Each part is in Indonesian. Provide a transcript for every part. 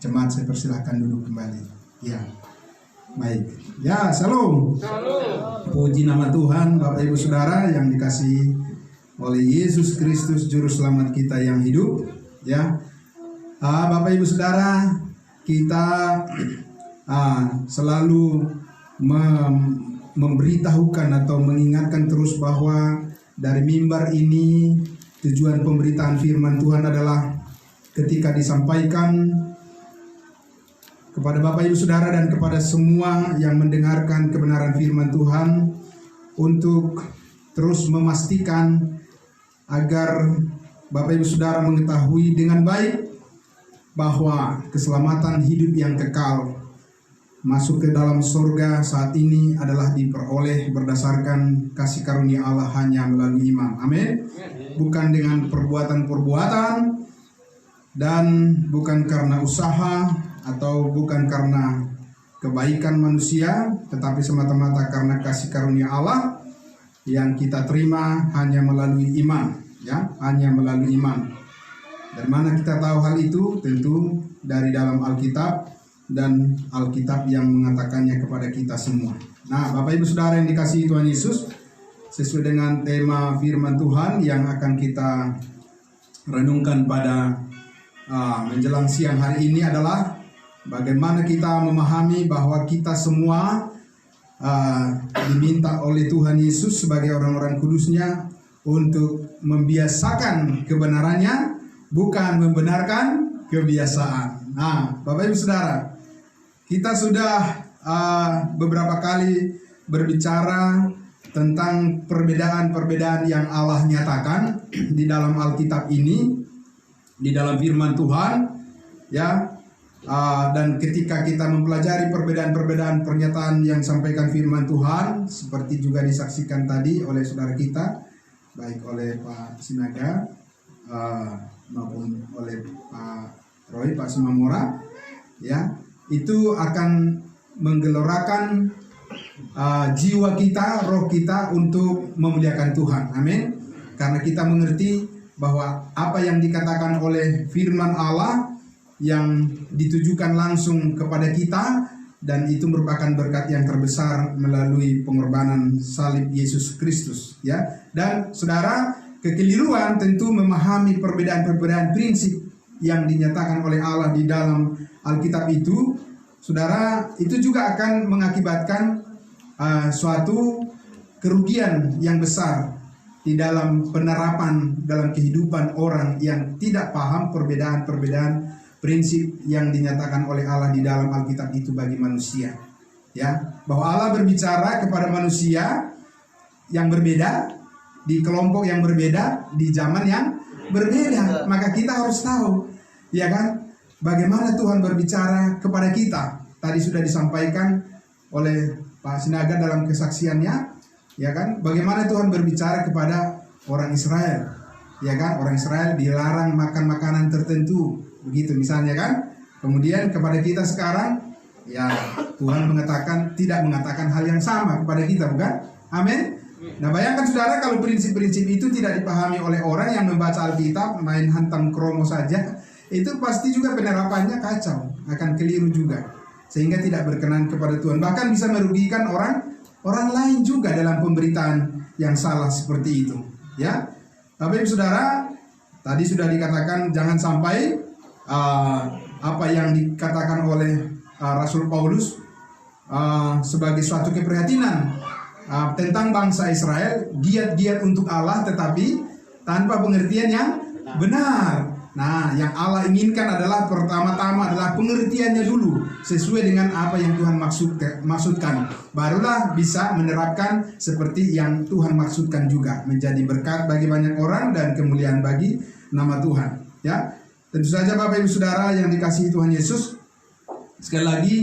Jemaat saya persilahkan duduk kembali. Ya, baik. Ya, shalom. Puji nama Tuhan, Bapak Ibu Saudara yang dikasihi oleh Yesus Kristus Juru Selamat kita yang hidup. Ya, Bapak Ibu Saudara, kita selalu memberitahukan atau mengingatkan terus bahwa dari mimbar ini tujuan pemberitaan firman Tuhan adalah ketika disampaikan kepada Bapak Ibu Saudara dan kepada semua yang mendengarkan kebenaran firman Tuhan, untuk terus memastikan agar Bapak Ibu Saudara mengetahui dengan baik bahwa keselamatan hidup yang kekal masuk ke dalam surga saat ini adalah diperoleh berdasarkan kasih karunia Allah hanya melalui iman. Amin. Bukan dengan perbuatan-perbuatan dan bukan karena usaha atau bukan karena kebaikan manusia, tetapi semata-mata karena kasih karunia Allah yang kita terima hanya melalui iman, ya, hanya melalui iman. Dari mana kita tahu hal itu? Tentu dari dalam Alkitab, dan Alkitab yang mengatakannya kepada kita semua. Nah, Bapak Ibu Saudara yang dikasihi Tuhan Yesus, sesuai dengan tema firman Tuhan yang akan kita renungkan pada menjelang siang hari ini adalah bagaimana kita memahami bahwa kita semua diminta oleh Tuhan Yesus sebagai orang-orang kudusnya untuk membiasakan kebenarannya, bukan membenarkan kebiasaan. Nah, Bapak Ibu Saudara, kita sudah beberapa kali berbicara tentang perbedaan-perbedaan yang Allah nyatakan di dalam Alkitab ini, di dalam firman Tuhan, ya. Dan ketika kita mempelajari perbedaan-perbedaan pernyataan yang disampaikan firman Tuhan, seperti juga disaksikan tadi oleh saudara kita, baik oleh Pak Sinaga maupun oleh Pak Roy, Pak Sumamora, ya, itu akan menggelorakan jiwa kita, roh kita untuk memuliakan Tuhan. Amin. Karena kita mengerti bahwa apa yang dikatakan oleh firman Allah yang ditujukan langsung kepada kita, dan itu merupakan berkat yang terbesar melalui pengorbanan salib Yesus Kristus, ya. Dan saudara, kekeliruan tentu memahami perbedaan-perbedaan prinsip yang dinyatakan oleh Allah di dalam Alkitab itu, saudara, itu juga akan mengakibatkan suatu kerugian yang besar di dalam penerapan dalam kehidupan orang yang tidak paham perbedaan-perbedaan prinsip yang dinyatakan oleh Allah di dalam Alkitab itu bagi manusia, ya, bahwa Allah berbicara kepada manusia yang berbeda, di kelompok yang berbeda, di zaman yang berbeda. Maka kita harus tahu, ya kan, bagaimana Tuhan berbicara kepada kita. Tadi sudah disampaikan oleh Pak Sinaga dalam kesaksiannya, ya kan, bagaimana Tuhan berbicara kepada orang Israel, ya kan, orang Israel dilarang makan makanan tertentu, begitu misalnya kan. Kemudian kepada kita sekarang, ya, Tuhan tidak mengatakan hal yang sama kepada kita, bukan? Amin. Nah, bayangkan saudara kalau prinsip-prinsip itu tidak dipahami oleh orang yang membaca Alkitab main hantam kromo saja, itu pasti juga penerapannya kacau, akan keliru juga, sehingga tidak berkenan kepada Tuhan, bahkan bisa merugikan orang lain juga dalam pemberitaan yang salah seperti itu, ya. Bapak Ibu Saudara, tadi sudah dikatakan jangan sampai apa yang dikatakan oleh Rasul Paulus sebagai suatu keprihatinan tentang bangsa Israel, giat-giat untuk Allah tetapi tanpa pengertian yang benar. Nah, yang Allah inginkan adalah pertama-tama adalah pengertiannya dulu sesuai dengan apa yang Tuhan maksudkan. Barulah bisa menerapkan seperti yang Tuhan maksudkan juga, menjadi berkat bagi banyak orang dan kemuliaan bagi nama Tuhan, ya. Tentu saja Bapak Ibu Saudara yang dikasihi Tuhan Yesus, sekali lagi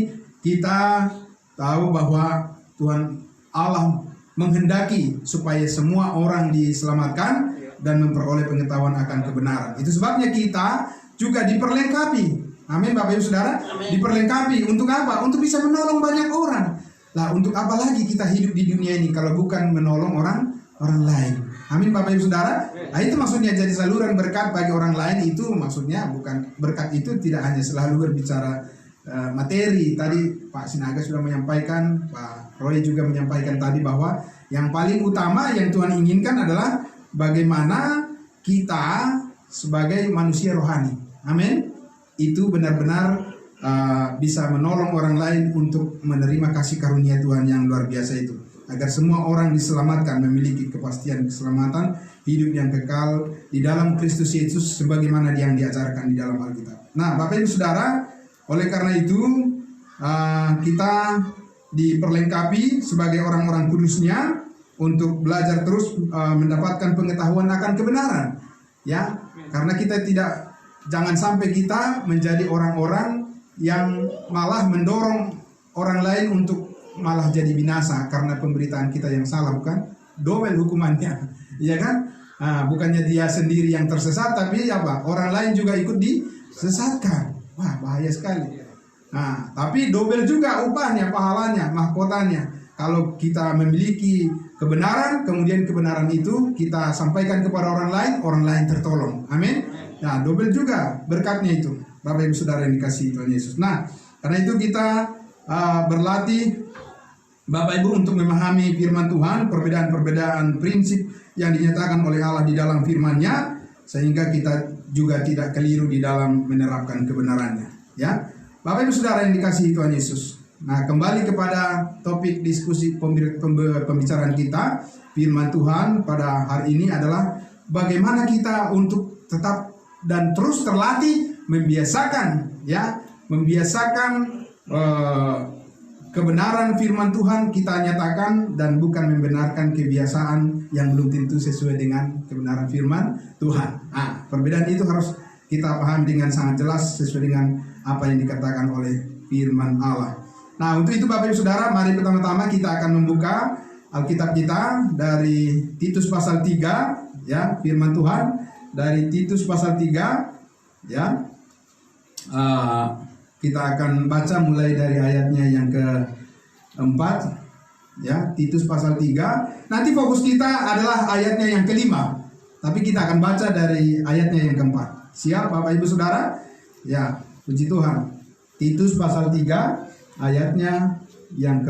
kita tahu bahwa Tuhan Allah menghendaki supaya semua orang diselamatkan dan memperoleh pengetahuan akan kebenaran. Itu sebabnya kita juga diperlengkapi. Amin Bapak Ibu Saudara. Amin. Diperlengkapi untuk apa? Untuk bisa menolong banyak orang. Lah, untuk apa lagi kita hidup di dunia ini kalau bukan menolong orang lain? Amin Bapak Ibu Saudara. Nah, itu maksudnya jadi saluran berkat bagi orang lain, itu maksudnya bukan berkat itu tidak hanya selalu berbicara materi. Tadi Pak Sinaga sudah menyampaikan, Pak Roy juga menyampaikan tadi bahwa yang paling utama yang Tuhan inginkan adalah bagaimana kita sebagai manusia rohani. Amin. Itu benar-benar bisa menolong orang lain untuk menerima kasih karunia Tuhan yang luar biasa itu. Agar semua orang diselamatkan, memiliki kepastian keselamatan, hidup yang kekal di dalam Kristus Yesus sebagaimana yang diajarkan di dalam Alkitab. Nah, Bapak Ibu Saudara, oleh karena itu kita diperlengkapi sebagai orang-orang kudusnya untuk belajar terus mendapatkan pengetahuan akan kebenaran. Ya, karena kita jangan sampai kita menjadi orang-orang yang malah mendorong orang lain untuk malah jadi binasa karena pemberitaan kita yang salah, bukan? Double hukumannya, ya kan? Bukannya dia sendiri yang tersesat, tapi apa? Orang lain juga ikut disesatkan. Wah, bahaya sekali. Nah, tapi double juga upahnya, pahalanya, mahkotanya. Kalau kita memiliki kebenaran, kemudian kebenaran itu kita sampaikan kepada orang lain tertolong. Amin. Nah, double juga berkatnya itu, Bapak Ibu Saudara yang dikasihi Tuhan Yesus. Nah, karena itu kita berlatih Bapak Ibu untuk memahami firman Tuhan, perbedaan-perbedaan prinsip yang dinyatakan oleh Allah di dalam firman-Nya, sehingga kita juga tidak keliru di dalam menerapkan kebenarannya. Ya, Bapak Ibu Saudara yang dikasihi Tuhan Yesus. Nah, kembali kepada topik diskusi pembicaraan kita, firman Tuhan pada hari ini adalah bagaimana kita untuk tetap dan terus terlatih membiasakan kebenaran firman Tuhan kita nyatakan, dan bukan membenarkan kebiasaan yang belum tentu sesuai dengan kebenaran firman Tuhan. Nah, perbedaan itu harus kita paham dengan sangat jelas sesuai dengan apa yang dikatakan oleh firman Allah. Nah, untuk itu Bapak Ibu Saudara, mari pertama-tama kita akan membuka Alkitab kita dari Titus pasal 3, ya, firman Tuhan dari Titus pasal 3, ya. Kita akan baca mulai dari ayatnya yang ke-4, ya, Titus pasal 3. Nanti fokus kita adalah ayatnya yang ke-5, tapi kita akan baca dari ayatnya yang ke-4. Siap Bapak Ibu Saudara? Ya, puji Tuhan. Titus pasal 3 ayatnya yang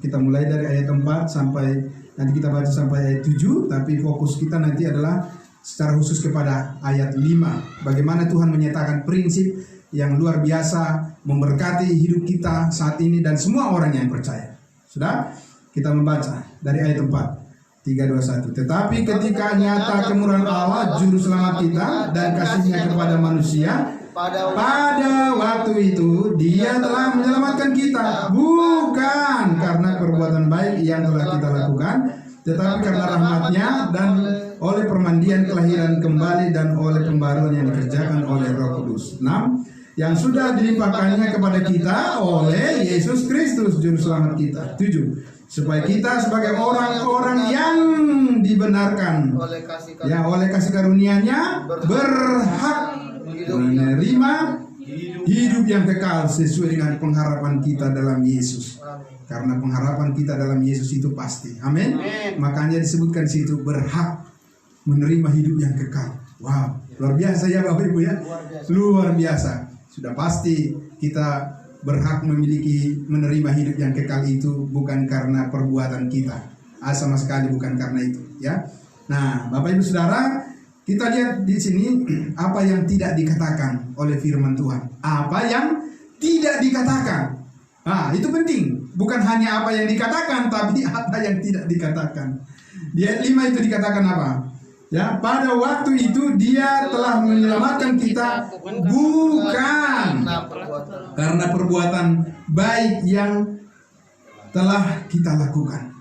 kita mulai dari ayat 4 sampai nanti kita baca sampai ayat 7, tapi fokus kita nanti adalah secara khusus kepada ayat 5. Bagaimana Tuhan menyatakan prinsip yang luar biasa memberkati hidup kita saat ini dan semua orang yang percaya. Sudah? Kita membaca dari ayat 4. 3, 2, 1. Tetapi ketika nyata kemurahan Allah juru selamat kita dan kasih-Nya kepada manusia, pada waktu itu Dia telah menyelamatkan kita, bukan karena perbuatan baik yang telah kita lakukan, tetapi karena rahmat-Nya dan oleh permandian kelahiran kembali dan oleh pembaruan yang dikerjakan oleh Roh Kudus. 6. Yang sudah dilimpahkannya kepada kita oleh Yesus Kristus juru selamat kita. 7. Supaya kita sebagai orang-orang yang dibenarkan oleh kasih karunia-Nya berhak menerima hidup yang kekal sesuai dengan pengharapan kita dalam Yesus. Karena pengharapan kita dalam Yesus itu pasti. Amin. Makanya disebutkan di situ berhak menerima hidup yang kekal. Wow, luar biasa ya Bapak Ibu ya. Luar biasa. Sudah pasti kita berhak menerima hidup yang kekal itu bukan karena perbuatan kita. Sama sekali bukan karena itu, ya. Nah, Bapak Ibu Saudara, kita lihat di sini apa yang tidak dikatakan oleh firman Tuhan. Apa yang tidak dikatakan. Nah, itu penting. Bukan hanya apa yang dikatakan, tapi apa yang tidak dikatakan. Di ayat 5 itu dikatakan apa? Ya, pada waktu itu Dia telah menyelamatkan kita bukan karena perbuatan baik yang telah kita lakukan.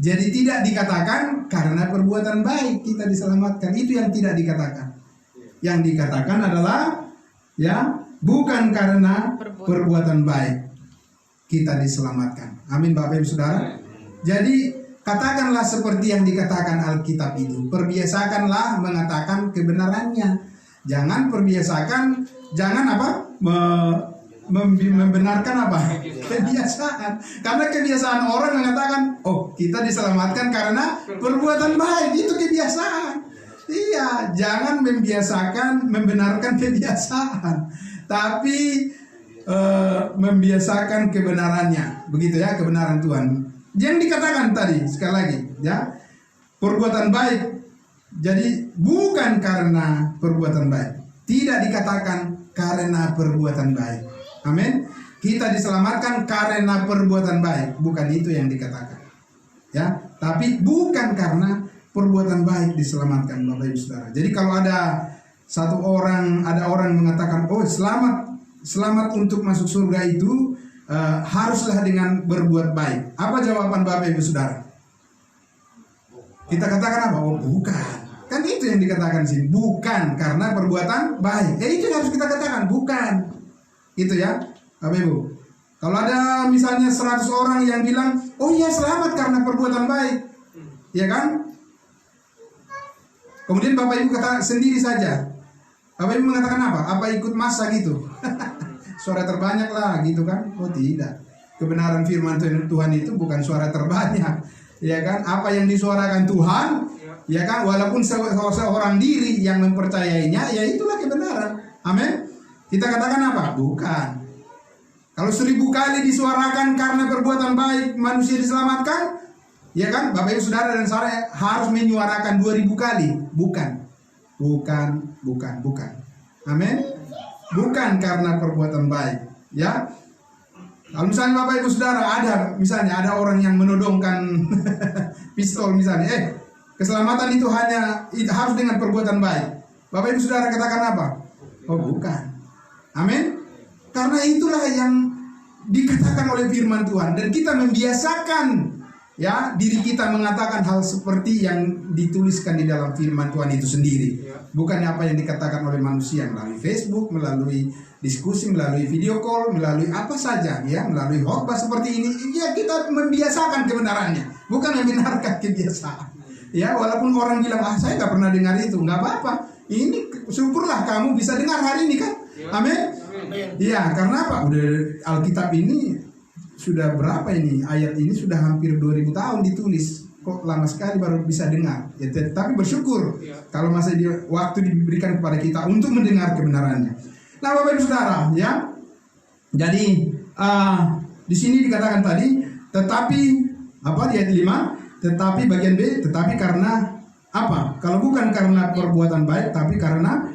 Jadi tidak dikatakan karena perbuatan baik kita diselamatkan. Itu yang tidak dikatakan. Yang dikatakan adalah ya, bukan karena perbuatan baik kita diselamatkan. Amin Bapak Ibu Saudara. Jadi katakanlah seperti yang dikatakan Alkitab itu. Perbiasakanlah mengatakan kebenarannya. Jangan perbiasakan, jangan membenarkan apa? Kebiasaan. Karena kebiasaan orang mengatakan, oh kita diselamatkan karena perbuatan baik, itu kebiasaan. Iya, jangan membiasakan membenarkan kebiasaan, tapi membiasakan kebenarannya, begitu ya, kebenaran Tuhan. Yang dikatakan tadi sekali lagi, ya, perbuatan baik. Jadi bukan karena perbuatan baik, tidak dikatakan karena perbuatan baik. Amin. Kita diselamatkan karena perbuatan baik, bukan itu yang dikatakan. Ya, tapi bukan karena perbuatan baik diselamatkan, Bapak Ibu Saudara. Jadi kalau ada orang mengatakan, oh selamat untuk masuk surga itu haruslah dengan berbuat baik. Apa jawaban Bapak Ibu Saudara? Kita katakan apa? Oh bukan. Kan itu yang dikatakan sini, bukan karena perbuatan baik. Itu yang harus kita katakan, bukan. Gitu ya, Bapak Ibu. Kalau ada misalnya 100 orang yang bilang, oh iya selamat karena perbuatan baik, ya kan? Kemudian Bapak Ibu kata sendiri saja, Bapak Ibu mengatakan apa? Apa ikut masa gitu? Suara terbanyak lah gitu kan? Oh tidak. Kebenaran firman Tuhan itu bukan suara terbanyak, ya kan? Apa yang disuarakan Tuhan, ya kan? Walaupun seorang diri yang mempercayainya, ya itulah kebenaran. Amin. Kita katakan apa? Bukan. Kalau 1000 kali disuarakan karena perbuatan baik manusia diselamatkan, ya kan? Bapak Ibu Saudara dan saya harus menyuarakan 2000 kali. Bukan. Amin. Bukan karena perbuatan baik, ya. Kalau misalnya Bapak Ibu Saudara ada orang yang menodongkan pistol misalnya, keselamatan itu harus dengan perbuatan baik. Bapak Ibu Saudara katakan apa? Oh bukan. Amin. Karena itulah yang dikatakan oleh firman Tuhan, dan kita membiasakan ya diri kita mengatakan hal seperti yang dituliskan di dalam firman Tuhan itu sendiri. Bukan apa yang dikatakan oleh manusia melalui Facebook, melalui diskusi, melalui video call, melalui apa saja ya, melalui khotbah seperti ini. Ya kita membiasakan kebenarannya, bukan membenarkan kebiasaan. Ya walaupun orang bilang saya nggak pernah dengar itu, nggak apa-apa. Ini syukurlah kamu bisa dengar hari ini kan. Amin. Iya, karena apa? Udah Alkitab ini sudah berapa ini? Ayat ini sudah hampir 2000 tahun ditulis. Kok lama sekali baru bisa dengar. Ya, tapi bersyukur kalau masih waktu diberikan kepada kita untuk mendengar kebenarannya. Nah, Bapak Ibu Saudara, ya. Jadi di sini dikatakan tadi, tetapi apa di ayat 5? Tetapi bagian B, tetapi karena apa? Kalau bukan karena perbuatan baik, tapi karena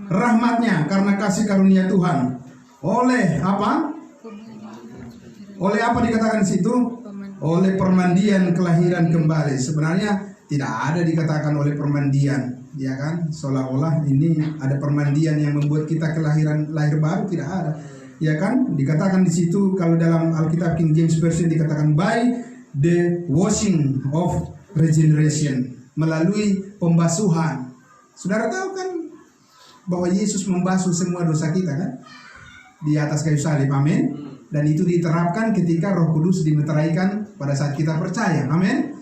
rahmatnya, karena kasih karunia Tuhan. Oleh apa? Oleh apa dikatakan di situ? Oleh permandian kelahiran kembali. Sebenarnya tidak ada dikatakan oleh permandian, ya kan? Seolah-olah ini ada permandian yang membuat kita lahir baru, tidak ada. Ya kan? Dikatakan di situ kalau dalam Alkitab King James Version dikatakan by the washing of regeneration, melalui pembasuhan. Saudara tahu kan bahwa Yesus membasuh semua dosa kita kan di atas kayu salib, amin. Dan itu diterapkan ketika Roh Kudus dimeteraikan pada saat kita percaya, amin.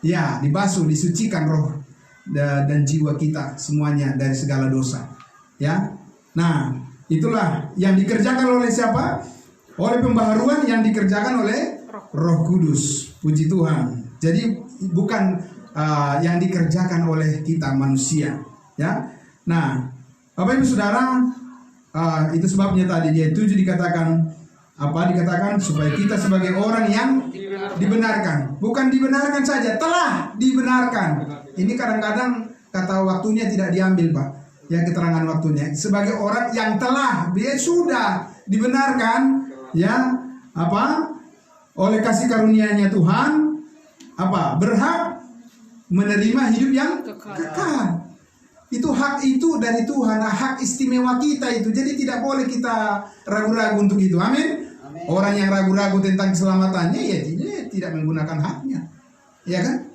Ya, dibasuh, disucikan roh dan jiwa kita semuanya dari segala dosa. Ya, nah itulah yang dikerjakan oleh siapa? Oleh pembaharuan yang dikerjakan oleh Roh Kudus. Puji Tuhan. Jadi bukan yang dikerjakan oleh kita manusia, ya. Nah, Bapak Ibu Saudara, itu sebabnya tadi di ayat 7 dikatakan apa? Dikatakan supaya kita sebagai orang yang dibenarkan, bukan dibenarkan saja, telah dibenarkan. Ini kadang-kadang kata waktunya tidak diambil, Pak. Ya, keterangan waktunya sebagai orang yang telah dia sudah dibenarkan, ya apa? Oleh kasih karunia-Nya Tuhan, apa? Berhak menerima hidup yang kekal. Itu hak itu dari Tuhan, hak istimewa kita itu. Jadi tidak boleh kita ragu-ragu untuk itu. Amin. Orang yang ragu-ragu tentang keselamatannya ya tidak menggunakan haknya, ya kan?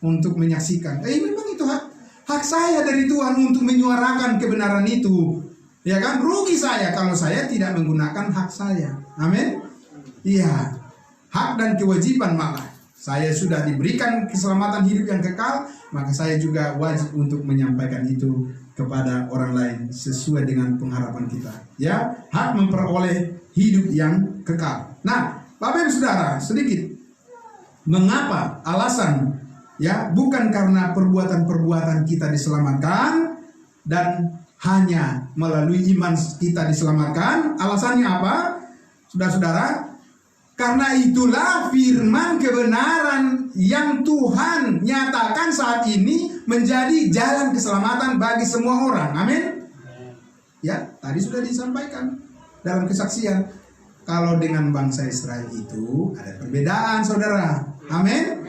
Untuk menyaksikan. Memang itu hak saya dari Tuhan untuk menyuarakan kebenaran itu. Ya kan? Rugi saya kalau saya tidak menggunakan hak saya. Amin. Iya. Hak dan kewajiban malah. Saya sudah diberikan keselamatan hidup yang kekal, maka saya juga wajib untuk menyampaikan itu kepada orang lain sesuai dengan pengharapan kita. Ya, hak memperoleh hidup yang kekal. Nah, Bapak Ibu Saudara, sedikit mengapa alasan, ya, bukan karena perbuatan-perbuatan kita diselamatkan dan hanya melalui iman kita diselamatkan. Alasannya apa? Saudara-saudara, karena itulah firman kebenaran yang Tuhan nyatakan saat ini menjadi jalan keselamatan bagi semua orang. Amin. Ya, tadi sudah disampaikan dalam kesaksian. Kalau dengan bangsa Israel itu ada perbedaan, saudara. Amin.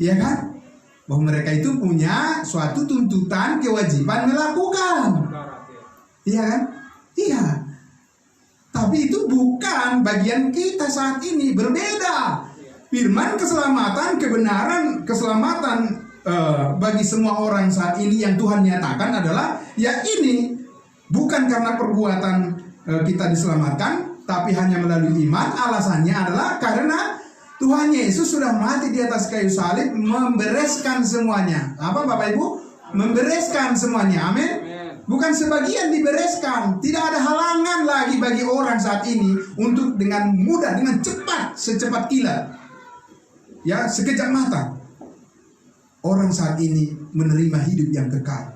Iya kan? Bahwa mereka itu punya suatu tuntutan, kewajiban melakukan. Iya kan? Iya. Tapi itu bukan bagian kita saat ini, berbeda. Firman keselamatan, kebenaran, keselamatan bagi semua orang saat ini yang Tuhan nyatakan adalah, ya ini bukan karena perbuatan kita diselamatkan, tapi hanya melalui iman. Alasannya adalah karena Tuhan Yesus sudah mati di atas kayu salib, membereskan semuanya. Apa Bapak Ibu? Membereskan semuanya. Amin. Bukan sebagian dibereskan. Tidak ada halangan lagi bagi orang saat ini untuk dengan mudah, dengan cepat, secepat kilat, ya, sekejap mata, orang saat ini menerima hidup yang kekal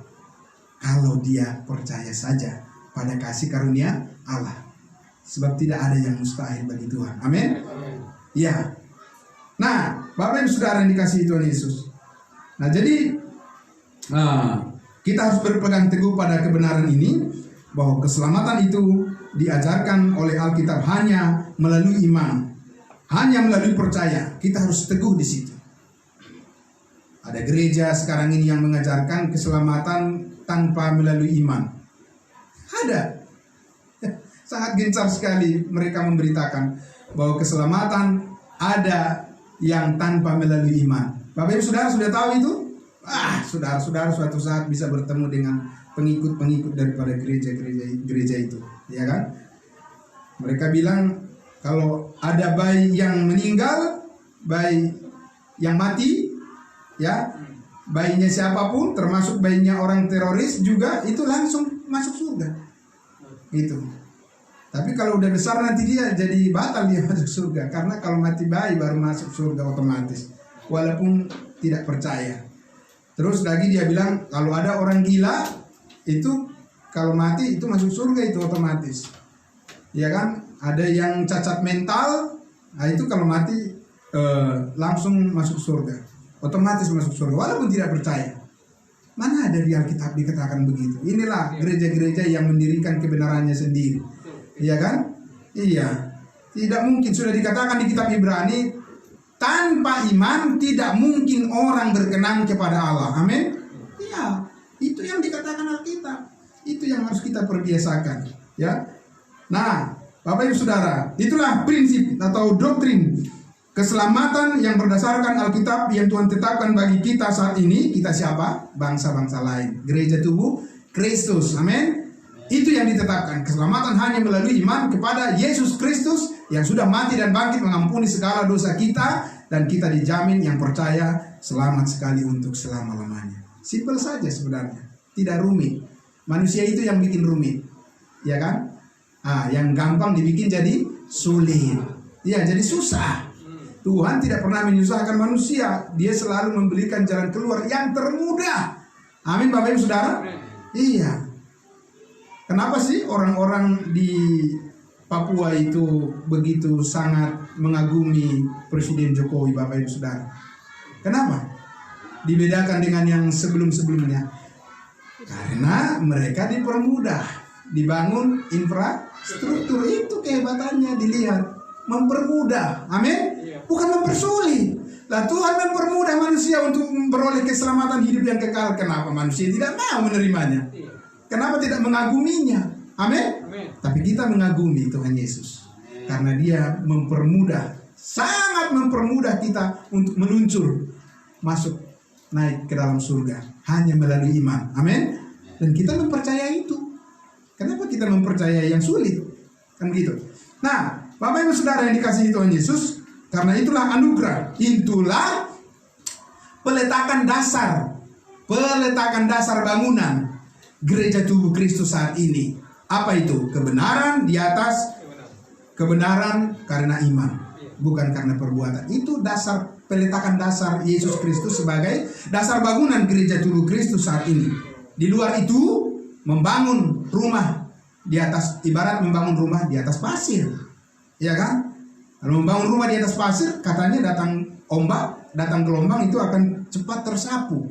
kalau dia percaya saja pada kasih karunia Allah. Sebab tidak ada yang mustahil bagi Tuhan. Amin. Ya. Nah, Bapak Ibu Saudara yang dikasihi Tuhan Yesus. Nah, jadi kita harus berpegang teguh pada kebenaran ini, bahwa keselamatan itu diajarkan oleh Alkitab hanya melalui iman, hanya melalui percaya. Kita harus teguh di situ. Ada gereja sekarang ini yang mengajarkan keselamatan tanpa melalui iman. Ada. Sangat gencar sekali mereka memberitakan bahwa keselamatan ada yang tanpa melalui iman. Bapak Ibu Saudara sudah tahu itu? Saudara-saudara suatu saat bisa bertemu dengan pengikut-pengikut daripada gereja itu, ya kan? Mereka bilang kalau ada bayi yang meninggal, bayi yang mati, ya, bayinya siapapun, termasuk bayinya orang teroris juga, itu langsung masuk surga, gitu. Tapi kalau udah besar nanti dia jadi batal dia masuk surga, karena kalau mati bayi baru masuk surga otomatis, walaupun tidak percaya. Terus lagi dia bilang kalau ada orang gila itu kalau mati itu masuk surga itu otomatis. Ya kan? Ada yang cacat mental, nah itu kalau mati langsung masuk surga. Otomatis masuk surga walaupun tidak percaya. Mana ada di Alkitab dikatakan begitu? Inilah gereja-gereja yang mendirikan kebenarannya sendiri. Iya kan? Iya. Tidak mungkin, sudah dikatakan di kitab Ibrani, tanpa iman tidak mungkin orang berkenan kepada Allah. Amin. Iya, itu yang dikatakan Alkitab. Itu yang harus kita perbiasakan, ya. Nah, Bapak Ibu Saudara, itulah prinsip atau doktrin keselamatan yang berdasarkan Alkitab yang Tuhan tetapkan bagi kita saat ini. Kita siapa? Bangsa-bangsa lain. Gereja tubuh Kristus. Amin. Itu yang ditetapkan. Keselamatan hanya melalui iman kepada Yesus Kristus yang sudah mati dan bangkit mengampuni segala dosa kita, dan kita dijamin yang percaya selamat sekali untuk selama-lamanya. Simpel saja sebenarnya, tidak rumit. Manusia itu yang bikin rumit, ya kan? Yang gampang dibikin jadi sulit. Ya, jadi susah. Tuhan tidak pernah menyusahkan manusia. Dia selalu memberikan jalan keluar yang termudah. Amin, Bapak Ibu Saudara. Iya. Kenapa sih orang-orang di Papua itu begitu sangat mengagumi Presiden Jokowi, Bapak Ibu Saudara? Kenapa? Dibedakan dengan yang sebelum-sebelumnya. Karena mereka dipermudah, dibangun infrastruktur, itu kehebatannya dilihat, mempermudah. Amin. Bukan mempersulit. Lah Tuhan mempermudah manusia untuk memperoleh keselamatan hidup yang kekal. Kenapa manusia tidak mau menerimanya? Kenapa tidak mengaguminya? Amin. Tapi kita mengagumi Tuhan Yesus karena Dia mempermudah, sangat mempermudah kita untuk meluncur masuk, naik ke dalam surga hanya melalui iman. Amin. Dan kita mempercayai itu. Kenapa kita mempercayai yang sulit? Kan begitu. Nah, Bapak Ibu Saudara yang dikasihi Tuhan Yesus, karena itulah anugerah, itulah peletakan dasar bangunan gereja tubuh Kristus saat ini. Apa itu? Kebenaran di atas kebenaran karena iman, bukan karena perbuatan. Itu dasar peletakan dasar Yesus Kristus sebagai dasar bangunan gereja tubuh Kristus saat ini. Di luar itu membangun rumah di atas, ibarat membangun rumah di atas pasir, ya kan? Kalau membangun rumah di atas pasir, katanya datang ombak, datang gelombang itu akan cepat tersapu.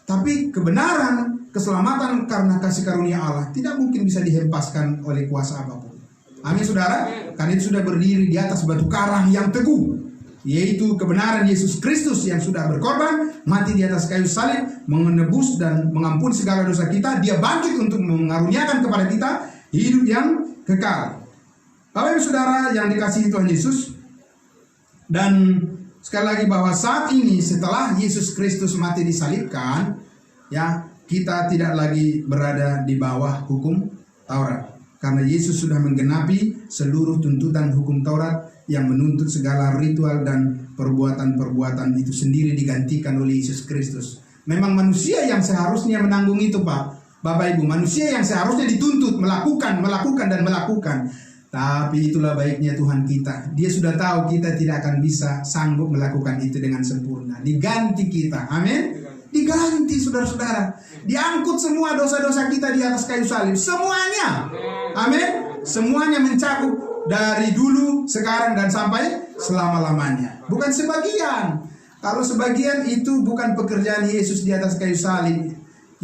Tapi kebenaran, keselamatan karena kasih karunia Allah tidak mungkin bisa dihempaskan oleh kuasa apapun. Amin saudara. Karena itu sudah berdiri di atas batu karang yang teguh, yaitu kebenaran Yesus Kristus yang sudah berkorban, mati di atas kayu salib, menebus dan mengampuni segala dosa kita. Dia bangkit untuk mengaruniakan kepada kita hidup yang kekal. Bapak Ibu Saudara yang dikasihi Tuhan Yesus, dan sekali lagi bahwa saat ini setelah Yesus Kristus mati disalibkan, ya, kita tidak lagi berada di bawah hukum Taurat. Karena Yesus sudah menggenapi seluruh tuntutan hukum Taurat yang menuntut segala ritual dan perbuatan-perbuatan itu sendiri digantikan oleh Yesus Kristus. Memang manusia yang seharusnya menanggung itu, Bapak Ibu, manusia yang seharusnya dituntut melakukan dan melakukan. Tapi itulah baiknya Tuhan kita. Dia sudah tahu kita tidak akan bisa sanggup melakukan itu dengan sempurna. Diganti kita, amin. Diganti saudara-saudara. Diangkut semua dosa-dosa kita di atas kayu salib. Semuanya, amin. Semuanya mencakup dari dulu, sekarang, dan sampai selama-lamanya. Bukan sebagian. Kalau sebagian itu bukan pekerjaan Yesus di atas kayu salib,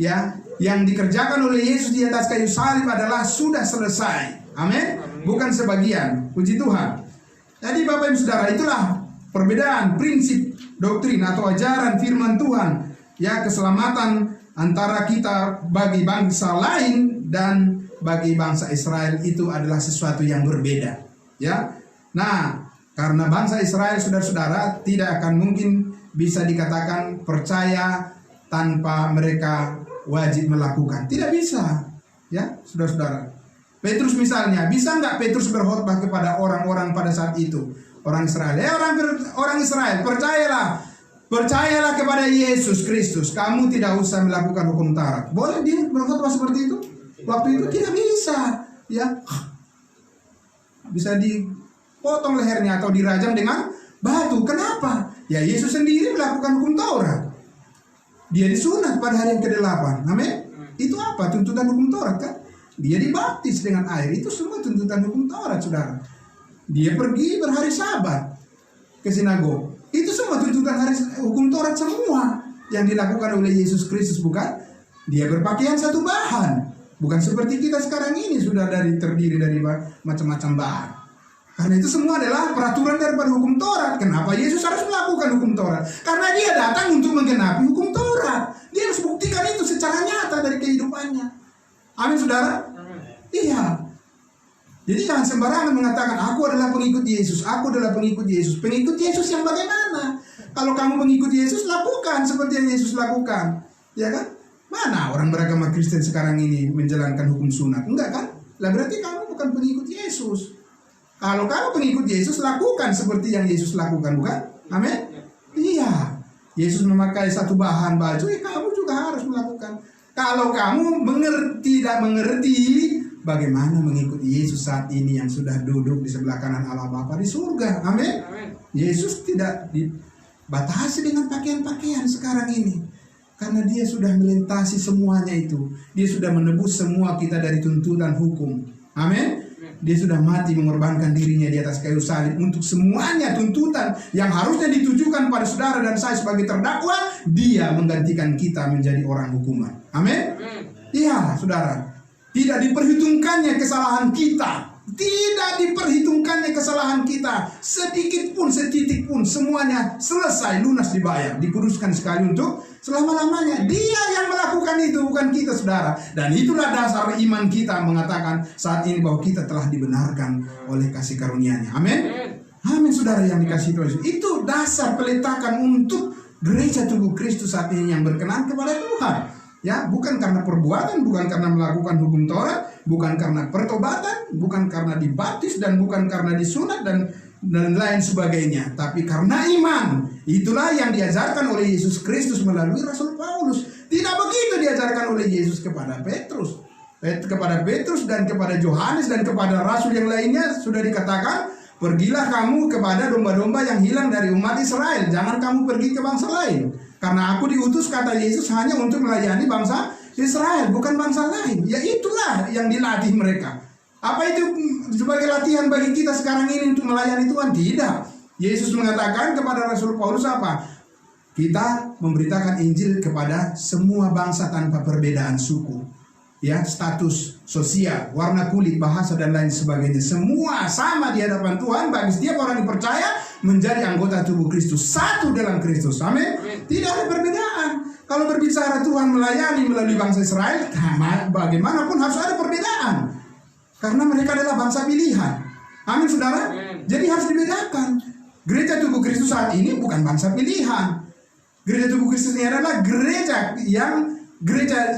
ya. Yang dikerjakan oleh Yesus di atas kayu salib adalah sudah selesai. Amin. Bukan sebagian. Puji Tuhan. Jadi Bapak Ibu Saudara, itulah perbedaan prinsip doktrin atau ajaran firman Tuhan, ya, keselamatan antara kita bagi bangsa lain dan bagi bangsa Israel itu adalah sesuatu yang berbeda, ya. Nah, karena bangsa Israel, saudara-saudara, tidak akan mungkin bisa dikatakan percaya tanpa mereka wajib melakukan. Tidak bisa, ya, saudara-saudara. Petrus misalnya, bisa nggak Petrus berkhotbah kepada orang-orang pada saat itu? Orang Israel, orang Israel, percayalah kepada Yesus Kristus. Kamu tidak usah melakukan hukum Taurat. Boleh dia berkhotbah seperti itu? Waktu itu tidak bisa, ya. Bisa dipotong lehernya atau dirajam dengan batu. Kenapa? Ya, Yesus sendiri melakukan hukum Taurat. Dia disunat pada hari yang ke-8. Amin. Itu apa? Tuntutan hukum Taurat, kan? Dia dibaptis dengan air. Itu semua tuntutan hukum Taurat, saudara. Dia pergi berhari Sabat ke sinagog. Itu semua tuntutan hukum Taurat semua yang dilakukan oleh Yesus Kristus, bukan? Dia berpakaian satu bahan. Bukan seperti kita sekarang ini sudah terdiri dari macam-macam bahan. Karena itu semua adalah peraturan daripada hukum Taurat. Kenapa Yesus harus melakukan hukum Taurat? Karena dia datang untuk menggenapi hukum Taurat. Dia harus buktikan itu secara nyata dari kehidupannya. Amin, saudara? Iya. Jadi jangan sembarangan mengatakan aku adalah pengikut Yesus, aku adalah pengikut Yesus. Pengikut Yesus yang bagaimana? Kalau kamu pengikut Yesus, lakukan seperti yang Yesus lakukan, ya kan? Mana orang beragama Kristen sekarang ini menjalankan hukum sunat? Enggak kan? Lah berarti kamu bukan pengikut Yesus. Kalau kamu pengikut Yesus, lakukan seperti yang Yesus lakukan, bukan? Amin? Iya. Yesus memakai satu bahan baju, kamu juga harus melakukan. Kalau kamu tidak mengerti bagaimana mengikuti Yesus saat ini yang sudah duduk di sebelah kanan Allah Bapa di surga. Amin. Yesus tidak dibatasi dengan pakaian-pakaian sekarang ini. Karena dia sudah melintasi semuanya itu. Dia sudah menebus semua kita dari tuntutan hukum. Amin. Dia sudah mati mengorbankan dirinya di atas kayu salib untuk semuanya tuntutan yang harusnya ditujukan pada saudara dan saya sebagai terdakwa. Dia menggantikan kita menjadi orang hukuman. Amin. Iya, saudara. Tidak diperhitungkannya kesalahan kita. Tidak diperhitungkannya kesalahan kita. Sedikit pun, setitik pun. Semuanya selesai, lunas dibayar. Dikuduskan sekali untuk selama-lamanya. Dia yang melakukan itu, bukan kita, saudara. Dan itulah dasar iman kita mengatakan saat ini bahwa kita telah dibenarkan oleh kasih karunia-Nya. Amin. Amin, saudara yang dikasihi Tuhan. Itu dasar peletakan untuk gereja tubuh Kristus saat ini yang berkenan kepada Tuhan. Ya, bukan karena perbuatan, bukan karena melakukan hukum Taurat, bukan karena pertobatan, bukan karena dibaptis, dan bukan karena disunat dan lain sebagainya, tapi karena iman. Itulah yang diajarkan oleh Yesus Kristus melalui Rasul Paulus. Tidak begitu diajarkan oleh Yesus kepada Petrus. kepada Petrus dan kepada Yohanes dan kepada rasul yang lainnya sudah dikatakan, pergilah kamu kepada domba-domba yang hilang dari umat Israel. Jangan kamu pergi ke bangsa lain. Karena aku diutus, kata Yesus, hanya untuk melayani bangsa Israel, bukan bangsa lain. Ya itulah yang dilatih mereka. Apa itu sebagai latihan bagi kita sekarang ini untuk melayani Tuhan? Tidak. Yesus mengatakan kepada Rasul Paulus apa? Kita memberitakan Injil kepada semua bangsa tanpa perbedaan suku, ya, status sosial, warna kulit, bahasa dan lain sebagainya. Semua sama di hadapan Tuhan bagi setiap orang yang percaya menjadi anggota tubuh Kristus, satu dalam Kristus. Amin. Tidak ada perbedaan. Kalau berbicara Tuhan melayani melalui bangsa Israel, bagaimanapun harus ada perbedaan. Karena mereka adalah bangsa pilihan. Amin, saudara. Jadi harus dibedakan. Gereja tubuh Kristus saat ini bukan bangsa pilihan. Gereja tubuh Kristus ini adalah gereja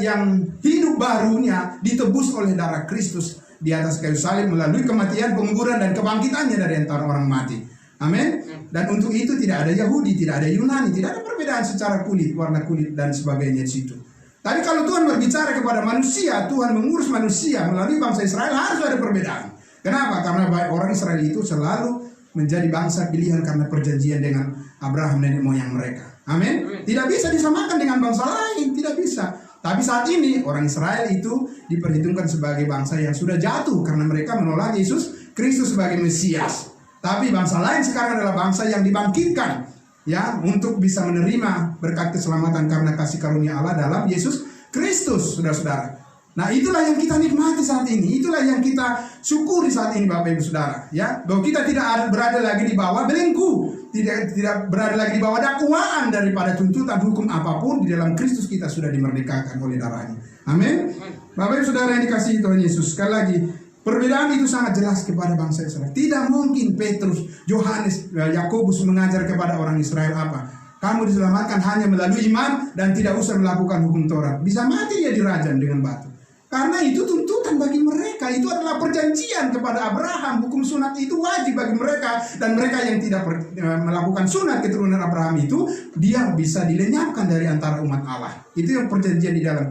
yang hidup barunya ditebus oleh darah Kristus di atas kayu salib melalui kematian, penguburan dan kebangkitannya dari antara orang mati. Amin. Dan untuk itu tidak ada Yahudi, tidak ada Yunani, tidak ada perbedaan secara kulit, warna kulit dan sebagainya di situ. Tapi kalau Tuhan berbicara kepada manusia, Tuhan mengurus manusia melalui bangsa Israel, harus ada perbedaan. Kenapa? Karena orang Israel itu selalu menjadi bangsa pilihan karena perjanjian dengan Abraham nenek moyang mereka. Amin. Tidak bisa disamakan dengan bangsa lain, tidak bisa. Tapi saat ini orang Israel itu diperhitungkan sebagai bangsa yang sudah jatuh karena mereka menolak Yesus Kristus sebagai Mesias. Tapi bangsa lain sekarang adalah bangsa yang dibangkitkan, ya, untuk bisa menerima berkat keselamatan karena kasih karunia Allah dalam Yesus Kristus, saudara-saudara. Nah, itulah yang kita nikmati saat ini, itulah yang kita syukuri saat ini, Bapak Ibu Saudara, ya, bahwa kita tidak berada lagi di bawah belenggu, tidak berada lagi di bawah dakwaan daripada tuntutan hukum apapun. Di dalam Kristus kita sudah dimerdekakan oleh darahnya. Amin. Bapak Ibu Saudara yang dikasihi Tuhan Yesus, sekali lagi, perbedaan itu sangat jelas kepada bangsa Israel. Tidak mungkin Petrus, Yohanes, Yakobus mengajar kepada orang Israel apa? Kamu diselamatkan hanya melalui iman dan tidak usah melakukan hukum Taurat. Bisa mati dia dirajam dengan batu. Karena itu tuntutan bagi mereka. Itu adalah perjanjian kepada Abraham. Hukum sunat itu wajib bagi mereka. Dan mereka yang tidak melakukan sunat keturunan Abraham itu, dia bisa dilenyapkan dari antara umat Allah. Itu yang perjanjian di dalam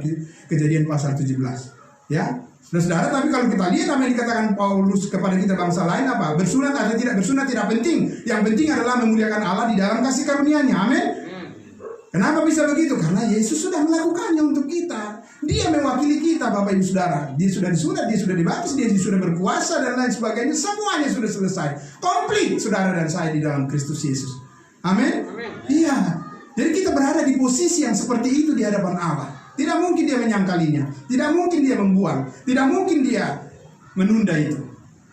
Kejadian pasal 17. Ya, saudara, tapi kalau kita lihat apa yang dikatakan Paulus kepada kita bangsa lain apa? Bersunat atau tidak bersunat tidak penting. Yang penting adalah memuliakan Allah di dalam kasih karunia-Nya. Amin. Kenapa bisa begitu? Karena Yesus sudah melakukannya untuk kita. Dia mewakili kita, Bapak Ibu Saudara. Dia sudah disunat, dia sudah dibaptis, dia sudah berkuasa dan lain sebagainya. Semuanya sudah selesai. Komplit, saudara dan saya di dalam Kristus Yesus. Amin. Iya. Jadi kita berada di posisi yang seperti itu di hadapan Allah. Tidak mungkin dia menyangkalinya. Tidak mungkin dia membuang. Tidak mungkin dia menunda itu.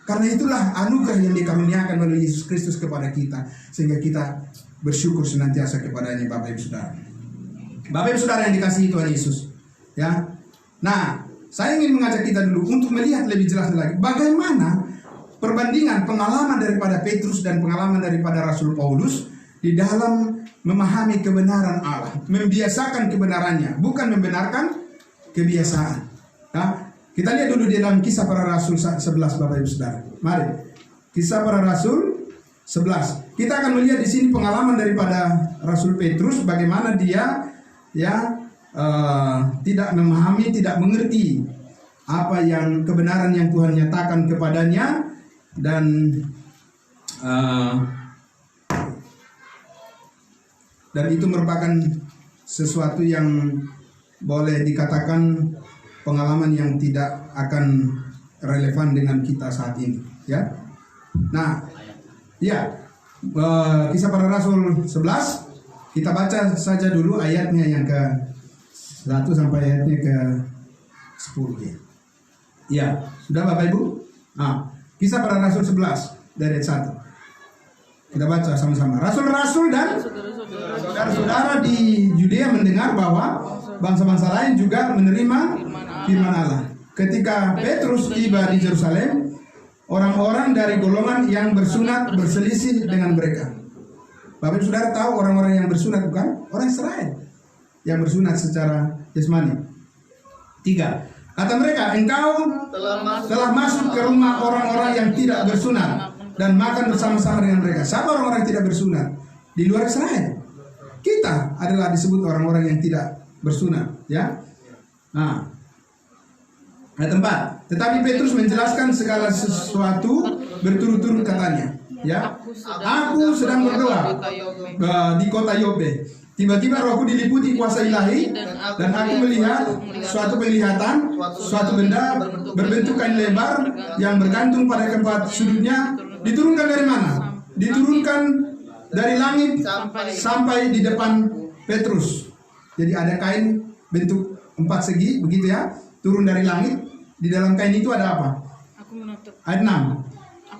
Karena itulah anugerah yang dikaruniakan oleh Yesus Kristus kepada kita. Sehingga kita bersyukur senantiasa kepadanya, Bapak Ibu Saudara. Bapak Ibu Saudara yang dikasihi Tuhan Yesus, ya. Nah, saya ingin mengajak kita dulu untuk melihat lebih jelas lagi bagaimana perbandingan pengalaman daripada Petrus dan pengalaman daripada Rasul Paulus di dalam memahami kebenaran Allah, membiasakan kebenarannya, bukan membenarkan kebiasaan. Nah, kita lihat dulu di dalam Kisah Para Rasul 11, Bapak Ibu Saudara. Mari, Kisah Para Rasul 11. Kita akan melihat di sini pengalaman daripada Rasul Petrus, bagaimana dia tidak memahami, tidak mengerti apa yang kebenaran yang Tuhan nyatakan kepadanya, dan itu merupakan sesuatu yang boleh dikatakan pengalaman yang tidak akan relevan dengan kita saat ini, ya. Nah, ya, Kisah Para Rasul 11, kita baca saja dulu ayatnya yang ke 1 sampai ayatnya ke 10 ya. Ya, sudah Bapak Ibu? Nah, Kisah Para Rasul 11 dari ayat 1. Kita baca sama-sama. Rasul-rasul dan saudara-saudara di Yudea mendengar bahwa bangsa-bangsa lain juga menerima firman Allah. Ketika Petrus tiba di Yerusalem, orang-orang dari golongan yang bersunat berselisih dengan mereka. Bapak Ibu Saudara tahu orang-orang yang bersunat bukan? Orang Israel yang bersunat secara jasmani. 3. Kata mereka, engkau telah masuk ke rumah orang-orang yang tidak bersunat dan makan bersama-sama dengan mereka. Siapa orang-orang yang tidak bersunat? Di luar Israel. Kita adalah disebut orang-orang yang tidak bersunat, ya. Nah, Ayat 4. Tetapi Petrus menjelaskan segala sesuatu berturut-turut katanya. Ya, aku sedang berdoa di kota Yope. Tiba-tiba rohku diliputi kuasa ilahi dan aku melihat suatu penglihatan, suatu benda berbentuk kain lebar yang bergantung pada keempat sudutnya. Diturunkan dari mana? Diturunkan dari langit sampai di depan Petrus. Jadi ada kain bentuk 4 segi, begitu ya, turun dari langit. Di dalam kain itu ada apa? Ayat 6.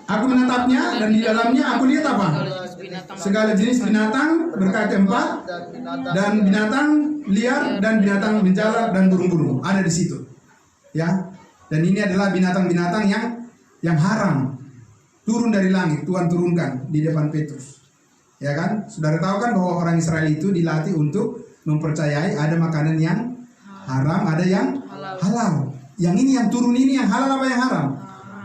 Aku menatapnya dan di dalamnya aku lihat apa? Segala jenis binatang berkaki 4 dan binatang liar dan binatang menjala dan burung-burung ada di situ. Ya. Dan ini adalah binatang-binatang yang haram. Turun dari langit, Tuhan turunkan di depan Petrus. Ya kan? Saudara tahu kan bahwa orang Israel itu dilatih untuk mempercayai ada makanan yang haram, ada yang halal. Yang ini yang turun ini yang halal apa yang haram?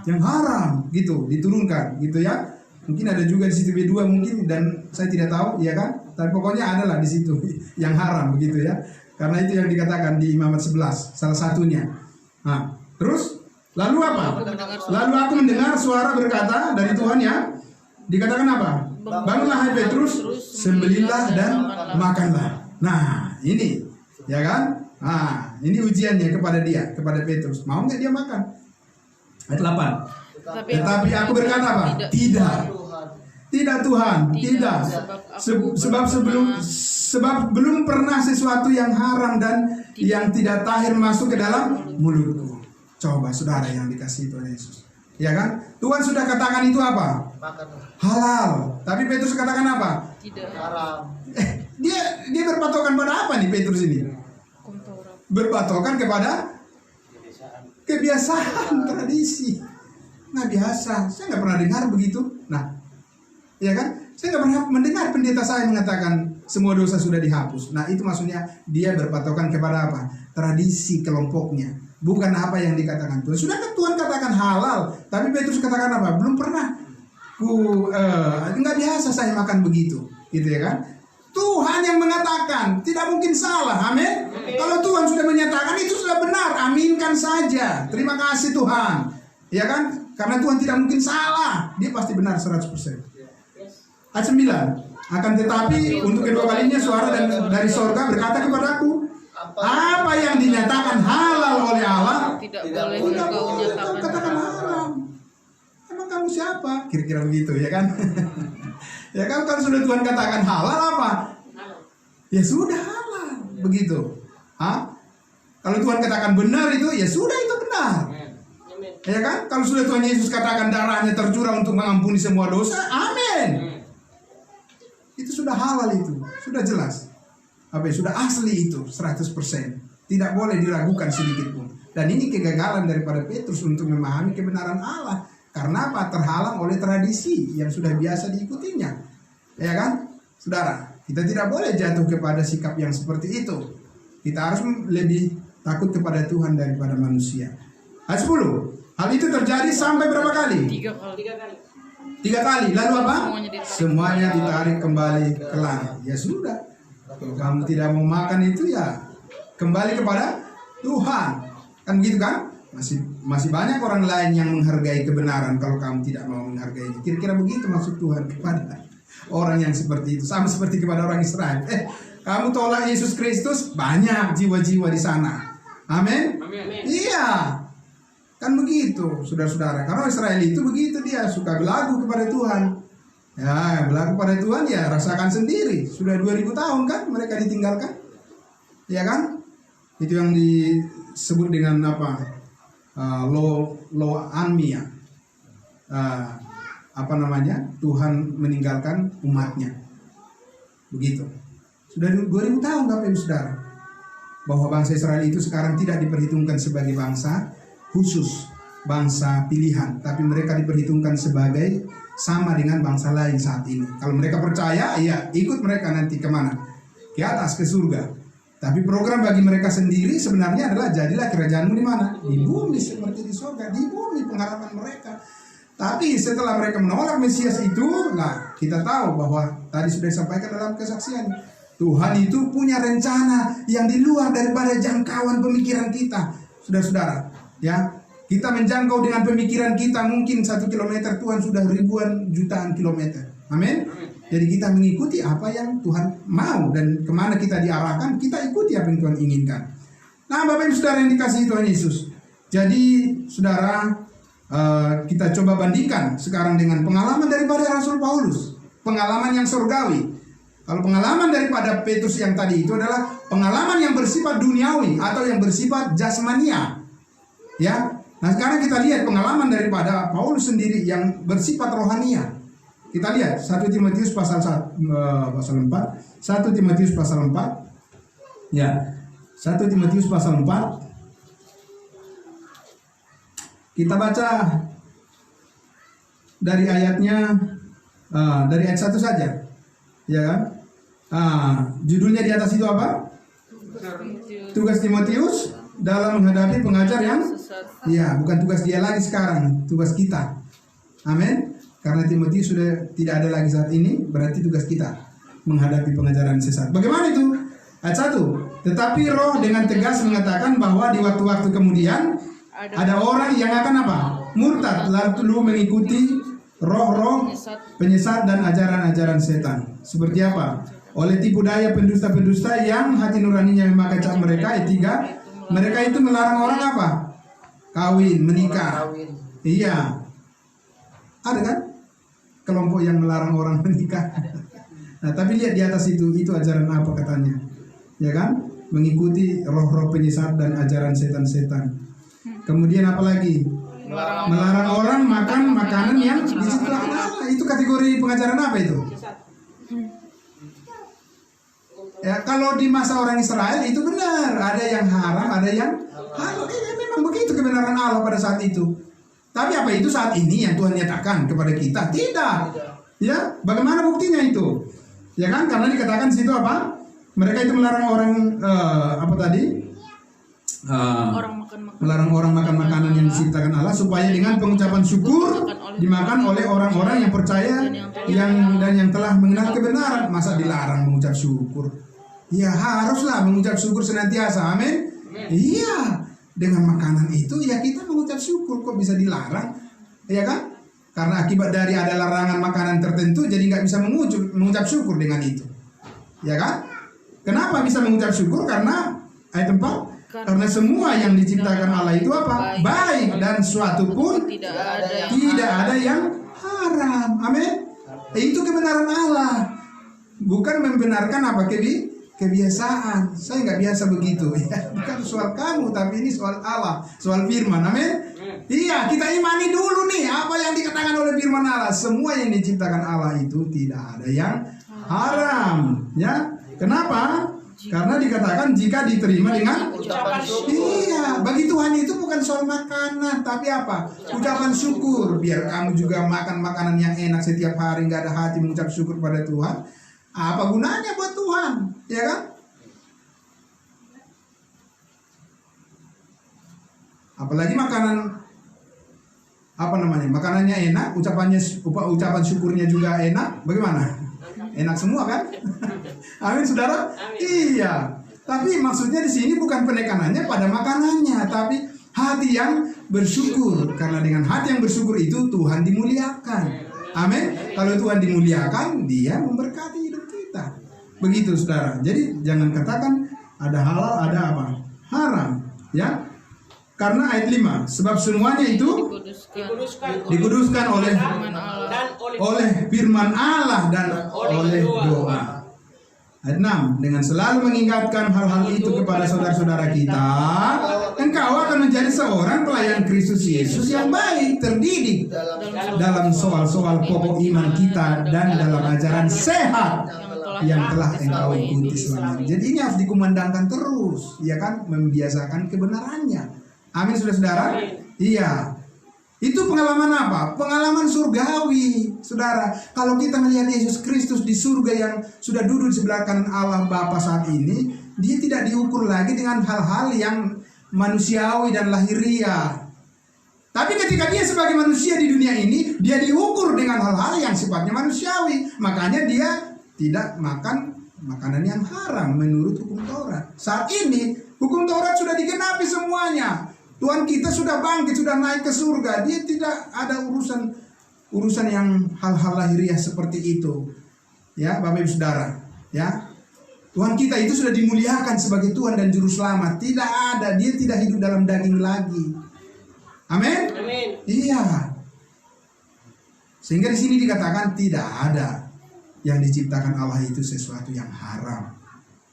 Yang haram, gitu, diturunkan, gitu ya. Mungkin ada juga di situ B2 mungkin, dan saya tidak tahu, ya kan? Tapi pokoknya adalah di situ yang haram, begitu ya. Karena itu yang dikatakan di Imamat 11, salah satunya. Nah, terus lalu apa? Lalu aku mendengar suara berkata dari Tuhan ya, dikatakan apa? Bangunlah hai Petrus, sembelihlah dan makanlah. Nah, ini, ya kan? Nah, ini ujiannya kepada dia, kepada Petrus. Mau nggak dia makan? Ayat 8. Tetapi aku berkata apa? Tidak. Tidak Tuhan, tidak. Sebab belum pernah sesuatu yang haram dan yang tidak tahir masuk ke dalam mulutku. Coba saudara yang dikasihi Tuhan Yesus. Ya kan? Tuhan sudah katakan itu apa? Halal. Tapi Petrus katakan apa? Tidak. Haram. Dia berpatokan pada apa nih Petrus ini? Berpatokan kepada kebiasaan, tradisi. Nah biasa, saya nggak pernah dengar begitu. Nah, ya kan? Saya nggak pernah mendengar pendeta saya mengatakan semua dosa sudah dihapus. Nah itu maksudnya dia berpatokan kepada apa? Tradisi kelompoknya, bukan apa yang dikatakan Tuhan. Sudah kan Tuhan katakan halal, tapi Petrus katakan apa? Belum pernah. Nggak biasa saya makan begitu, gitu ya kan? Tuhan yang mengatakan, tidak mungkin salah, amin. Kalau Tuhan sudah menyatakan itu sudah benar, aminkan saja. Terima kasih Tuhan, ya kan? Karena Tuhan tidak mungkin salah, dia pasti benar 100%. Ayat 9. Akan tetapi untuk kedua kalinya suara dari sorga berkata kepadaku, apa yang dinyatakan halal oleh Allah tidak boleh kau katakan haram. Emang kamu siapa? Kira-kira begitu, ya kan? Ya kan, kalau sudah Tuhan katakan halal apa? Ya sudah halal, begitu. Kalau Tuhan katakan benar itu, ya sudah itu benar. Ya kan? Kalau sudah Tuhan Yesus katakan darahnya tercurah untuk mengampuni semua dosa, amin. Itu sudah halal itu, sudah jelas. Sudah asli itu 100%. Tidak boleh diragukan sedikit pun. Dan ini kegagalan daripada Petrus untuk memahami kebenaran Allah. Karena apa? Terhalang oleh tradisi yang sudah biasa diikutinya. Ya kan? Saudara, kita tidak boleh jatuh kepada sikap yang seperti itu. Kita harus lebih takut kepada Tuhan daripada manusia. Ayat 10. Hal itu terjadi sampai berapa kali? 3 kali. 3 kali. Lalu apa? Semuanya ditarik kembali ke langit. Ya sudah. Kalau kamu tidak mau makan itu ya kembali kepada Tuhan. Kan begitu kan? Masih banyak orang lain yang menghargai kebenaran kalau kamu tidak mau menghargainya. Kira-kira begitu maksud Tuhan kepada orang yang seperti itu. Sama seperti kepada orang Israel. Kamu tolak Yesus Kristus, banyak jiwa-jiwa di sana. Amin. Iya. Kan begitu, saudara-saudara. Karena Israel itu begitu, dia suka belagu kepada Tuhan. Ya, belagu kepada Tuhan ya rasakan sendiri. Sudah 2000 tahun kan mereka ditinggalkan. Ya kan? Itu yang disebut dengan apa? Lo anmia. Tuhan meninggalkan umatnya. Begitu. Sudah 2000 tahun Bapak Ibu Saudara. Bahwa bangsa Israel itu sekarang tidak diperhitungkan sebagai bangsa khusus, bangsa pilihan, tapi mereka diperhitungkan sebagai sama dengan bangsa lain saat ini. Kalau mereka percaya, ya ikut mereka nanti kemana? Ke atas, ke surga. Tapi program bagi mereka sendiri sebenarnya adalah jadilah kerajaanmu di mana? Di bumi seperti di surga, di bumi pengharapan mereka. Tapi setelah mereka menolak Mesias itu, nah kita tahu bahwa tadi sudah disampaikan dalam kesaksian, Tuhan itu punya rencana yang di luar daripada jangkauan pemikiran kita. Saudara-saudara, Ya, kita menjangkau dengan pemikiran kita mungkin 1 kilometer, Tuhan sudah ribuan jutaan kilometer. Amin. Jadi kita mengikuti apa yang Tuhan mau dan kemana kita diarahkan, kita ikuti apa yang Tuhan inginkan. Nah, Bapak Ibu Saudara yang dikasihi Tuhan Yesus. Jadi, Saudara, kita coba bandingkan sekarang dengan pengalaman daripada Rasul Paulus, pengalaman yang surgawi. Kalau pengalaman daripada Petrus yang tadi itu adalah pengalaman yang bersifat duniawi atau yang bersifat jasmania. Ya. Nah, sekarang kita lihat pengalaman daripada Paulus sendiri yang bersifat rohania. Kita lihat 1 Timotius pasal 4. 1 Timotius pasal 4. Ya. 1 Timotius pasal 4. Kita baca dari ayatnya, dari ayat 1 saja. Ya kan? Judulnya di atas itu apa? Tugas Timotius dalam menghadapi pengajar yang bukan tugas dia lagi sekarang, tugas kita. Amin. Karena Timotius sudah tidak ada lagi saat ini, berarti tugas kita menghadapi pengajaran sesat. Bagaimana itu? Ayat 1. Tetapi Roh dengan tegas mengatakan bahwa di waktu-waktu kemudian ada orang yang akan apa? Murtad, lalu mengikuti roh-roh penyesat dan ajaran-ajaran setan. Seperti apa? Oleh tipu daya pendusta-pendusta yang hati nuraninya memakai cap mereka. Ayat 3. Mereka itu melarang orang apa? Kawin, menikah. Iya. Ada kan? Kelompok yang melarang orang menikah. Nah, tapi lihat di atas itu ajaran apa katanya? Ya kan? Mengikuti roh-roh penyesat dan ajaran setan-setan. Kemudian apa lagi? Melarang orang makan makanan yang diciptakan Allah. Itu kategori pengajaran apa itu? Ya, kalau di masa orang Israel itu benar, ada yang haram, ada yang halal. Memang begitu kebenaran Allah pada saat itu. Tapi apa itu saat ini yang Tuhan nyatakan kepada kita? Tidak. Ya, bagaimana buktinya itu? Ya kan, karena dikatakan situ apa? Mereka itu melarang orang melarang orang makan makanan yang diciptakan Allah supaya dengan pengucapan syukur dimakan oleh orang-orang yang percaya dan yang telah mengenal kebenaran. Masa dilarang mengucap syukur? Ya haruslah mengucap syukur senantiasa. Amin. Iya. Dengan makanan itu ya kita mengucap syukur, kok bisa dilarang? Ya kan? Karena akibat dari ada larangan makanan tertentu jadi nggak bisa mengucap syukur dengan itu. Ya kan? Kenapa bisa mengucap syukur? Karena ayat 4, karena semua yang diciptakan Allah itu apa? Baik, dan suatu pun tidak ada yang haram. Amin. Itu kebenaran Allah. Bukan membenarkan apa kebiasaan. Saya nggak biasa begitu ya. Bukan soal kamu, tapi ini soal Allah, soal firman. Amin. Iya, kita imani dulu nih apa yang dikatakan oleh firman Allah. Semua yang diciptakan Allah itu tidak ada yang haram. Ya, kenapa? Karena dikatakan jika diterima dengan ucapan syukur. Iya, bagi Tuhan itu bukan soal makanan, tapi apa? Ucapan syukur. Biar kamu juga makan makanan yang enak setiap hari, nggak ada hati mengucap syukur pada Tuhan. Apa gunanya buat Tuhan? Ya kan? Apalagi makanan makanannya enak, ucapan syukurnya juga enak. Bagaimana? Enak semua kan? Amin, saudara. Amin. Iya. Tapi maksudnya di sini bukan penekanannya pada makanannya, tapi hati yang bersyukur. Karena dengan hati yang bersyukur itu Tuhan dimuliakan. Amin. Kalau Tuhan dimuliakan, Dia memberkati hidup kita. Begitu, saudara. Jadi jangan katakan ada halal, ada apa? Haram. Ya. Karena ayat 5, sebab semuanya itu dikuduskan oleh firman Allah dan oleh doa. Ayat 6, dengan selalu mengingatkan hal-hal itu kepada saudara-saudara kita, engkau akan menjadi seorang pelayan Kristus Yesus yang baik, terdidik dalam soal-soal pokok iman kita dan dalam ajaran sehat yang telah engkau ikuti selama ini. Jadi ini harus dikumandangkan terus, ya kan, membiasakan kebenarannya. Amin, saudara-saudara. Iya. Itu pengalaman apa? Pengalaman surgawi, saudara. Kalau kita melihat Yesus Kristus di surga yang sudah duduk di sebelah kanan Allah Bapa saat ini, Dia tidak diukur lagi dengan hal-hal yang manusiawi dan lahiriah. Tapi ketika Dia sebagai manusia di dunia ini, Dia diukur dengan hal-hal yang sifatnya manusiawi. Makanya Dia tidak makan makanan yang haram menurut hukum Taurat. Saat ini hukum Taurat sudah digenapi semuanya. Tuhan kita sudah bangkit, sudah naik ke surga. Dia tidak ada urusan yang hal-hal lahiriah seperti itu. Ya, Bapak Ibu Saudara, ya. Tuhan kita itu sudah dimuliakan sebagai Tuhan dan Juru Selamat. Tidak ada, dia tidak hidup dalam daging lagi. Amin? Amin. Iya. Sehingga di sini dikatakan tidak ada yang diciptakan Allah itu sesuatu yang haram.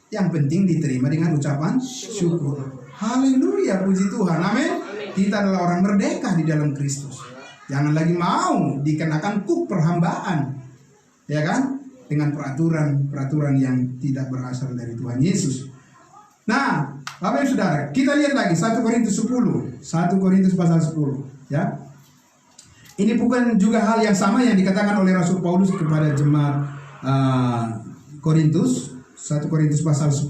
Yang penting diterima dengan ucapan syukur. Haleluya, puji Tuhan. Amin. Kita adalah orang merdeka di dalam Kristus. Jangan lagi mau dikenakan kuk perhambaan. Ya kan? Dengan peraturan yang tidak berasal dari Tuhan Yesus. Nah, Bapak Ibu Saudara, kita lihat lagi 1 Korintus 10. 1 Korintus pasal 10, ya. Ini bukan juga hal yang sama yang dikatakan oleh Rasul Paulus kepada jemaat Korintus. 1 Korintus pasal 10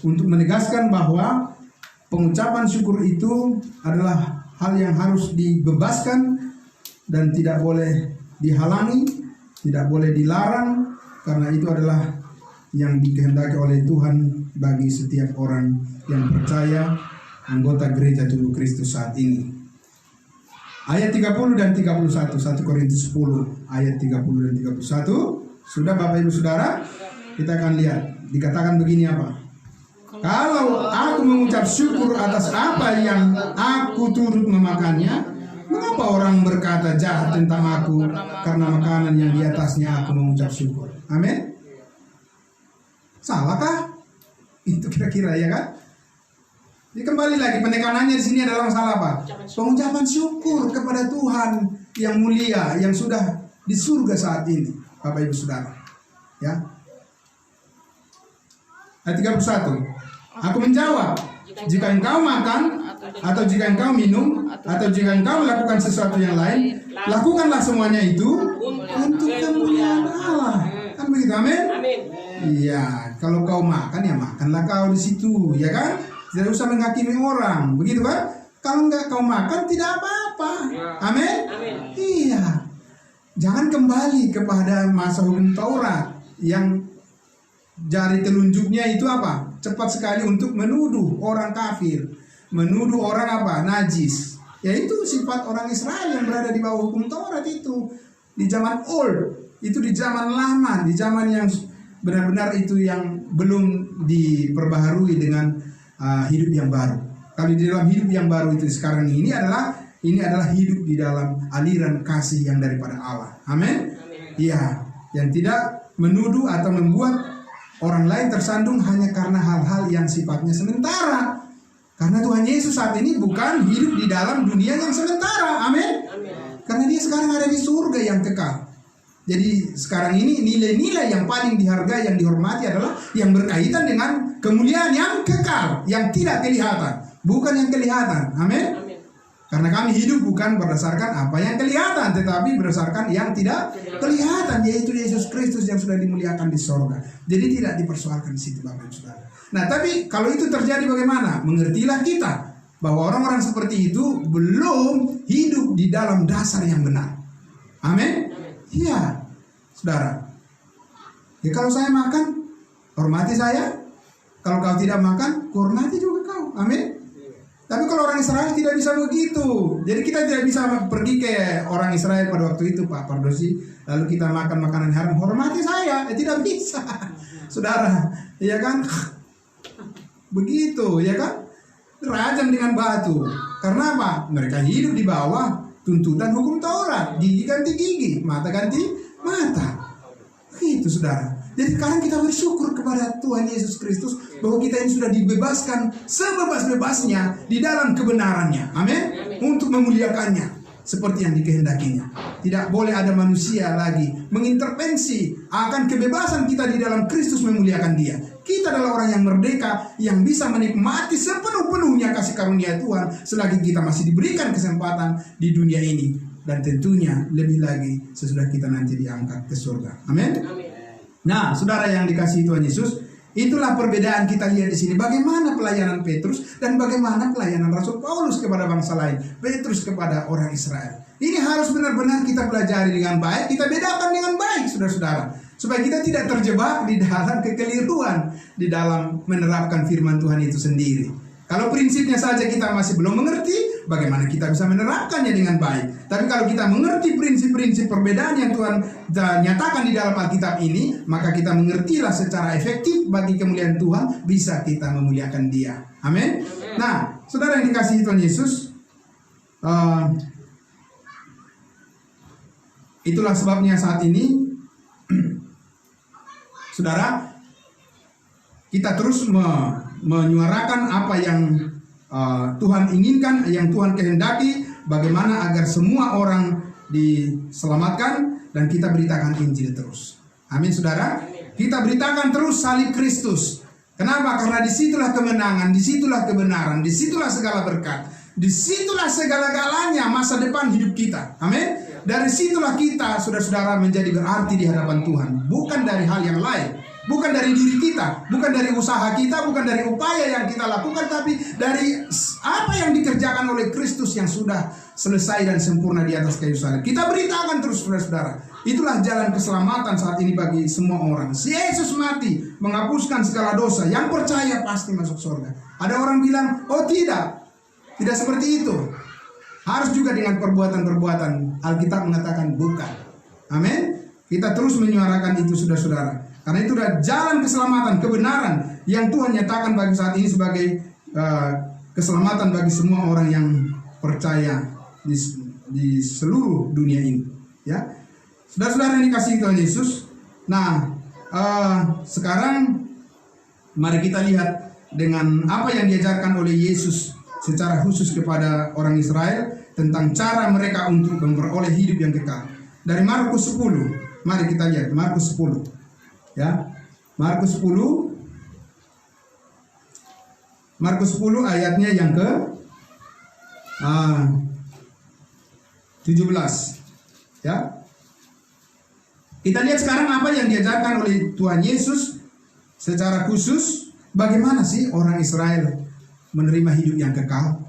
untuk menegaskan bahwa pengucapan syukur itu adalah hal yang harus dibebaskan dan tidak boleh dihalangi, tidak boleh dilarang, karena itu adalah yang dikehendaki oleh Tuhan bagi setiap orang yang percaya, anggota gereja tubuh Kristus saat ini. Ayat 30 dan 31, 1 Korintus 10 ayat 30 dan 31. Sudah Bapak Ibu Saudara? Kita akan lihat. Dikatakan begini apa? Kalau aku mengucap syukur atas apa yang aku turut memakannya, mengapa orang berkata jahat tentang aku karena makanan yang di atasnya aku mengucap syukur? Amin. Salahkah? Itu kira-kira, ya kan? Jadi kembali lagi penekanannya di sini adalah masalah apa? Pengucapan syukur kepada Tuhan yang mulia yang sudah di surga saat ini, Bapak Ibu Saudara. Ya. Ayat 31. Aku menjawab, jika engkau makan atau jika engkau minum atau jika engkau melakukan sesuatu yang lain, lakukanlah semuanya itu untuk kemuliaan Allah. Kan begitu, amin? Iya, kalau kau makan ya makanlah kau di situ, ya kan? Tidak usah menghakimi orang, begitu kan? Kalau enggak kau makan tidak apa-apa, amin? Iya, jangan kembali kepada masa hukum Taurat yang jari telunjuknya itu apa? Cepat sekali untuk menuduh orang kafir, menuduh orang apa? Najis. Yaitu sifat orang Israel yang berada di bawah hukum Taurat itu di zaman old, itu di zaman lama, di zaman yang benar-benar itu yang belum diperbaharui dengan hidup yang baru. Kalau di dalam hidup yang baru itu sekarang ini adalah hidup di dalam aliran kasih yang daripada Allah. Amin. Iya, yang tidak menuduh atau membuat orang lain tersandung hanya karena hal-hal yang sifatnya sementara. Karena Tuhan Yesus saat ini bukan hidup di dalam dunia yang sementara. Amin. Karena dia sekarang ada di surga yang kekal. Jadi sekarang ini nilai-nilai yang paling dihargai, yang dihormati adalah yang berkaitan dengan kemuliaan yang kekal, yang tidak kelihatan, bukan yang kelihatan. Amin. Karena kami hidup bukan berdasarkan apa yang kelihatan, tetapi berdasarkan yang tidak kelihatan, yaitu Yesus Kristus yang sudah dimuliakan di sorga. Jadi tidak dipersoalkan di situ, Bapak Ibu Saudara. Nah, tapi kalau itu terjadi bagaimana? Mengertilah kita bahwa orang-orang seperti itu belum hidup di dalam dasar yang benar. Amin. Iya, saudara. Ya kalau saya makan, hormati saya. Kalau kau tidak makan, hormati juga kau. Amin. Tapi kalau orang Israel tidak bisa begitu. Jadi kita tidak bisa pergi ke orang Israel pada waktu itu, Pak Pardosi, lalu kita makan makanan haram, hormati saya. Tidak bisa. Saudara, ya kan? Begitu, ya kan? Rajam dengan batu. Karena apa? Mereka hidup di bawah tuntutan hukum Taurat, gigi ganti gigi, mata ganti mata. Itu saudara. Jadi sekarang kita bersyukur kepada Tuhan Yesus Kristus bahwa kita ini sudah dibebaskan sebebas-bebasnya di dalam kebenarannya. Amin. Untuk memuliakannya seperti yang dikehendakinya. Tidak boleh ada manusia lagi mengintervensi akan kebebasan kita di dalam Kristus memuliakan Dia. Kita adalah orang yang merdeka yang bisa menikmati sepenuh-penuhnya kasih karunia Tuhan selagi kita masih diberikan kesempatan di dunia ini, dan tentunya lebih lagi sesudah kita nanti diangkat ke surga. Amin. Nah, saudara yang dikasihi Tuhan Yesus, itulah perbedaan kita lihat di sini. Bagaimana pelayanan Petrus dan bagaimana pelayanan Rasul Paulus kepada bangsa lain, Petrus kepada orang Israel. Ini harus benar-benar kita pelajari dengan baik, kita bedakan dengan baik, saudara-saudara, supaya kita tidak terjebak di dalam kekeliruan di dalam menerapkan firman Tuhan itu sendiri. Kalau prinsipnya saja kita masih belum mengerti, bagaimana kita bisa menerapkannya dengan baik? Tapi kalau kita mengerti prinsip-prinsip perbedaan yang Tuhan nyatakan di dalam Alkitab ini, maka kita mengertilah secara efektif bagi kemuliaan Tuhan, bisa kita memuliakan Dia. Amin. Nah, saudara yang dikasihi Tuhan Yesus, itulah sebabnya saat ini, saudara, kita terus menyuarakan apa yang Tuhan inginkan, yang Tuhan kehendaki, bagaimana agar semua orang diselamatkan, dan kita beritakan Injil terus. Amin, saudara. Kita beritakan terus salib Kristus. Kenapa? Karena disitulah kemenangan, disitulah kebenaran, disitulah segala berkat, disitulah segala-galanya masa depan hidup kita. Amin. Dari situlah kita, saudara-saudara, menjadi berarti di hadapan Tuhan, bukan dari hal yang lain. Bukan dari diri kita, bukan dari usaha kita, bukan dari upaya yang kita lakukan, tapi dari apa yang dikerjakan oleh Kristus yang sudah selesai dan sempurna di atas kayu salib. Kita beritakan terus, saudara-saudara. Itulah jalan keselamatan saat ini bagi semua orang. Si Yesus mati menghapuskan segala dosa. Yang percaya pasti masuk surga. Ada orang bilang, oh tidak seperti itu. Harus juga dengan perbuatan-perbuatan. Alkitab mengatakan bukan. Amin. Kita terus menyuarakan itu, saudara-saudara. Karena itu adalah jalan keselamatan, kebenaran yang Tuhan nyatakan bagi saat ini sebagai keselamatan bagi semua orang yang percaya di seluruh dunia ini. Ya, saudara-saudara yang dikasihi Tuhan Yesus. Nah, sekarang mari kita lihat dengan apa yang diajarkan oleh Yesus secara khusus kepada orang Israel tentang cara mereka untuk memperoleh hidup yang kekal. Dari Markus 10, mari kita lihat Markus 10. Ya, Markus 10 ayatnya yang ke 17. Ya, kita lihat sekarang apa yang diajarkan oleh Tuhan Yesus secara khusus. Bagaimana sih orang Israel menerima hidup yang kekal?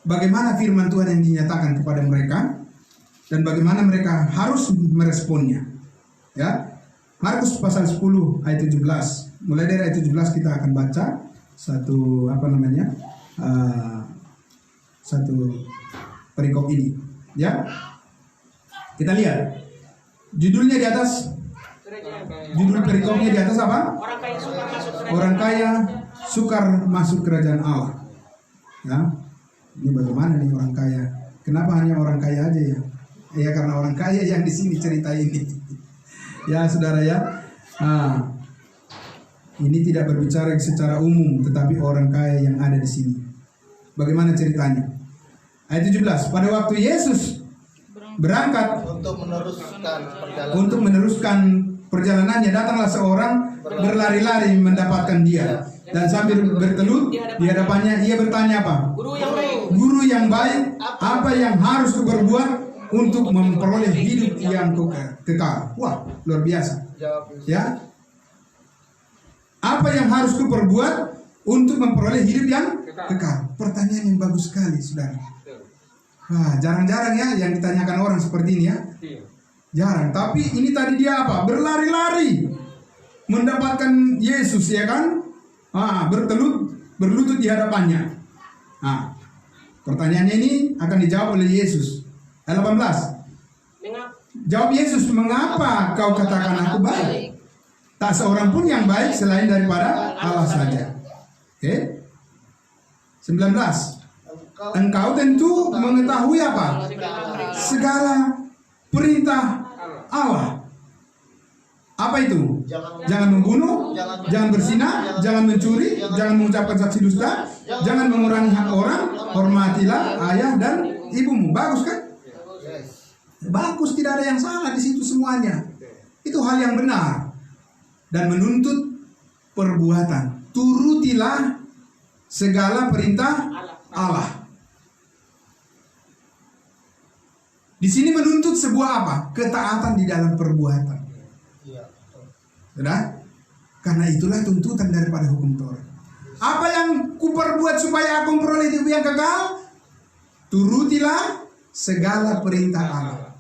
Bagaimana firman Tuhan yang dinyatakan kepada mereka, dan bagaimana mereka harus meresponnya? Ya, Markus pasal 10 ayat 17. Mulai dari ayat 17 kita akan baca satu perikop ini. Ya, kita lihat judulnya di atas. Judul perikopnya di atas apa? Orang kaya sukar masuk kerajaan Allah. Ya, ini bagaimana nih orang kaya? Kenapa hanya orang kaya aja ya? Ya karena orang kaya yang di sini cerita ini. Ya, saudara ya. Ini tidak berbicara secara umum, tetapi orang kaya yang ada di sini. Bagaimana ceritanya? Ayat 17. Pada waktu Yesus berangkat untuk meneruskan perjalanannya, datanglah seorang berlari-lari mendapatkan dia, dan sambil bertelut di hadapannya ia bertanya apa? Guru yang baik, apa yang harus kuperbuat untuk memperoleh hidup yang kekal? Wah, luar biasa. Ya, apa yang harus kuperbuat untuk memperoleh hidup yang kekal? Pertanyaan yang bagus sekali, saudara. Wah, jarang-jarang ya yang ditanyakan orang seperti ini ya. Jarang. Tapi ini tadi dia apa? Berlari-lari mendapatkan Yesus, ya kan? Berlutut di hadapannya. Pertanyaannya ini akan dijawab oleh Yesus. Ayat 18. Jawab Yesus, mengapa kau katakan aku baik? Tak seorang pun yang baik selain daripada Allah saja. Oke. 19. Engkau tentu mengetahui apa? Segala perintah Allah. Apa itu? Jangan membunuh, jangan berzina, jangan mencuri, jangan mengucapkan saksi dusta, jangan mengurangi hak orang, hormatilah ayah dan ibumu. Bagus kan? Bagus, tidak ada yang salah di situ semuanya. Itu hal yang benar. Dan menuntut perbuatan. Turutilah segala perintah Allah. Di sini menuntut sebuah apa? Ketaatan di dalam perbuatan. Sudah? Karena itulah tuntutan daripada hukum Taurat. Apa yang kuperbuat supaya aku memperoleh hidup yang kekal? Turutilah segala perintah Allah.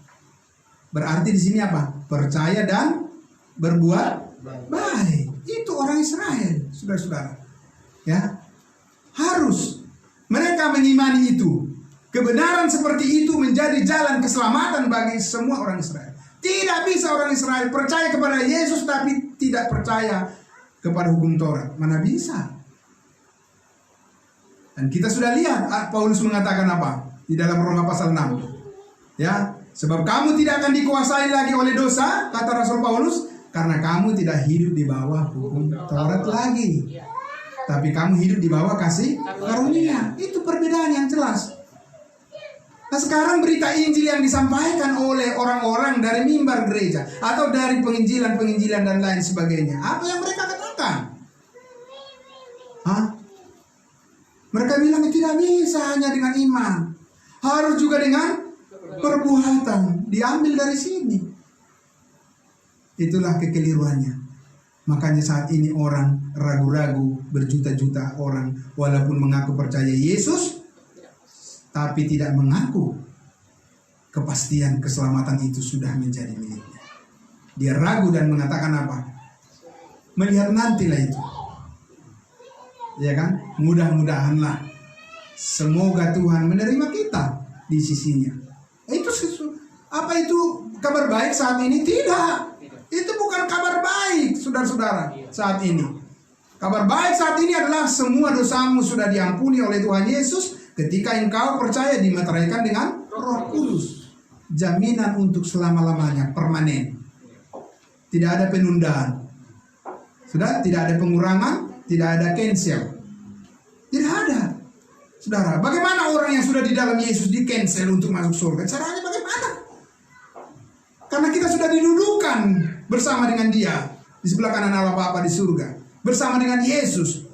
Berarti di sini apa? Percaya dan berbuat baik. Itu orang Israel, saudara-saudara. Ya, harus Mereka mengimani itu. Kebenaran seperti itu menjadi jalan keselamatan bagi semua orang Israel. Tidak bisa orang Israel percaya kepada Yesus tapi tidak percaya kepada hukum Taurat. Mana bisa? Dan kita sudah lihat Paulus mengatakan apa di dalam Roma pasal 6. Ya, sebab kamu tidak akan dikuasai lagi oleh dosa, kata Rasul Paulus, karena kamu tidak hidup di bawah hukum Taurat lagi. Tapi kamu hidup di bawah kasih karunia. Itu perbedaan yang jelas. Nah sekarang berita Injil yang disampaikan oleh orang-orang dari mimbar gereja atau dari penginjilan dan lain sebagainya, apa yang mereka katakan? Mereka bilang tidak bisa hanya dengan iman, harus juga dengan perbuatan. Diambil dari sini. Itulah kekeliruannya. Makanya saat ini orang ragu-ragu, berjuta-juta orang walaupun mengaku percaya Yesus, tapi tidak mengaku kepastian keselamatan itu sudah menjadi miliknya. Dia ragu dan mengatakan apa? Melihat nantilah itu. Ya kan? Mudah-mudahanlah. Semoga Tuhan menerima kita di sisinya. Apa itu kabar baik saat ini? Tidak. Itu bukan kabar baik, saudara-saudara, saat ini. Kabar baik saat ini adalah semua dosamu sudah diampuni oleh Tuhan Yesus ketika engkau percaya dimeteraikan dengan Roh Kudus. Jaminan untuk selama-lamanya, permanen. Tidak ada penundaan. Sudah, tidak ada pengurangan, tidak ada cancel. Tidak ada. Saudara, bagaimana orang yang sudah di dalam Yesus di cancel untuk masuk surga? Caranya bagaimana? Karena kita sudah didudukan bersama dengan Dia di sebelah kanan Allah Bapa di surga, bersama dengan Yesus.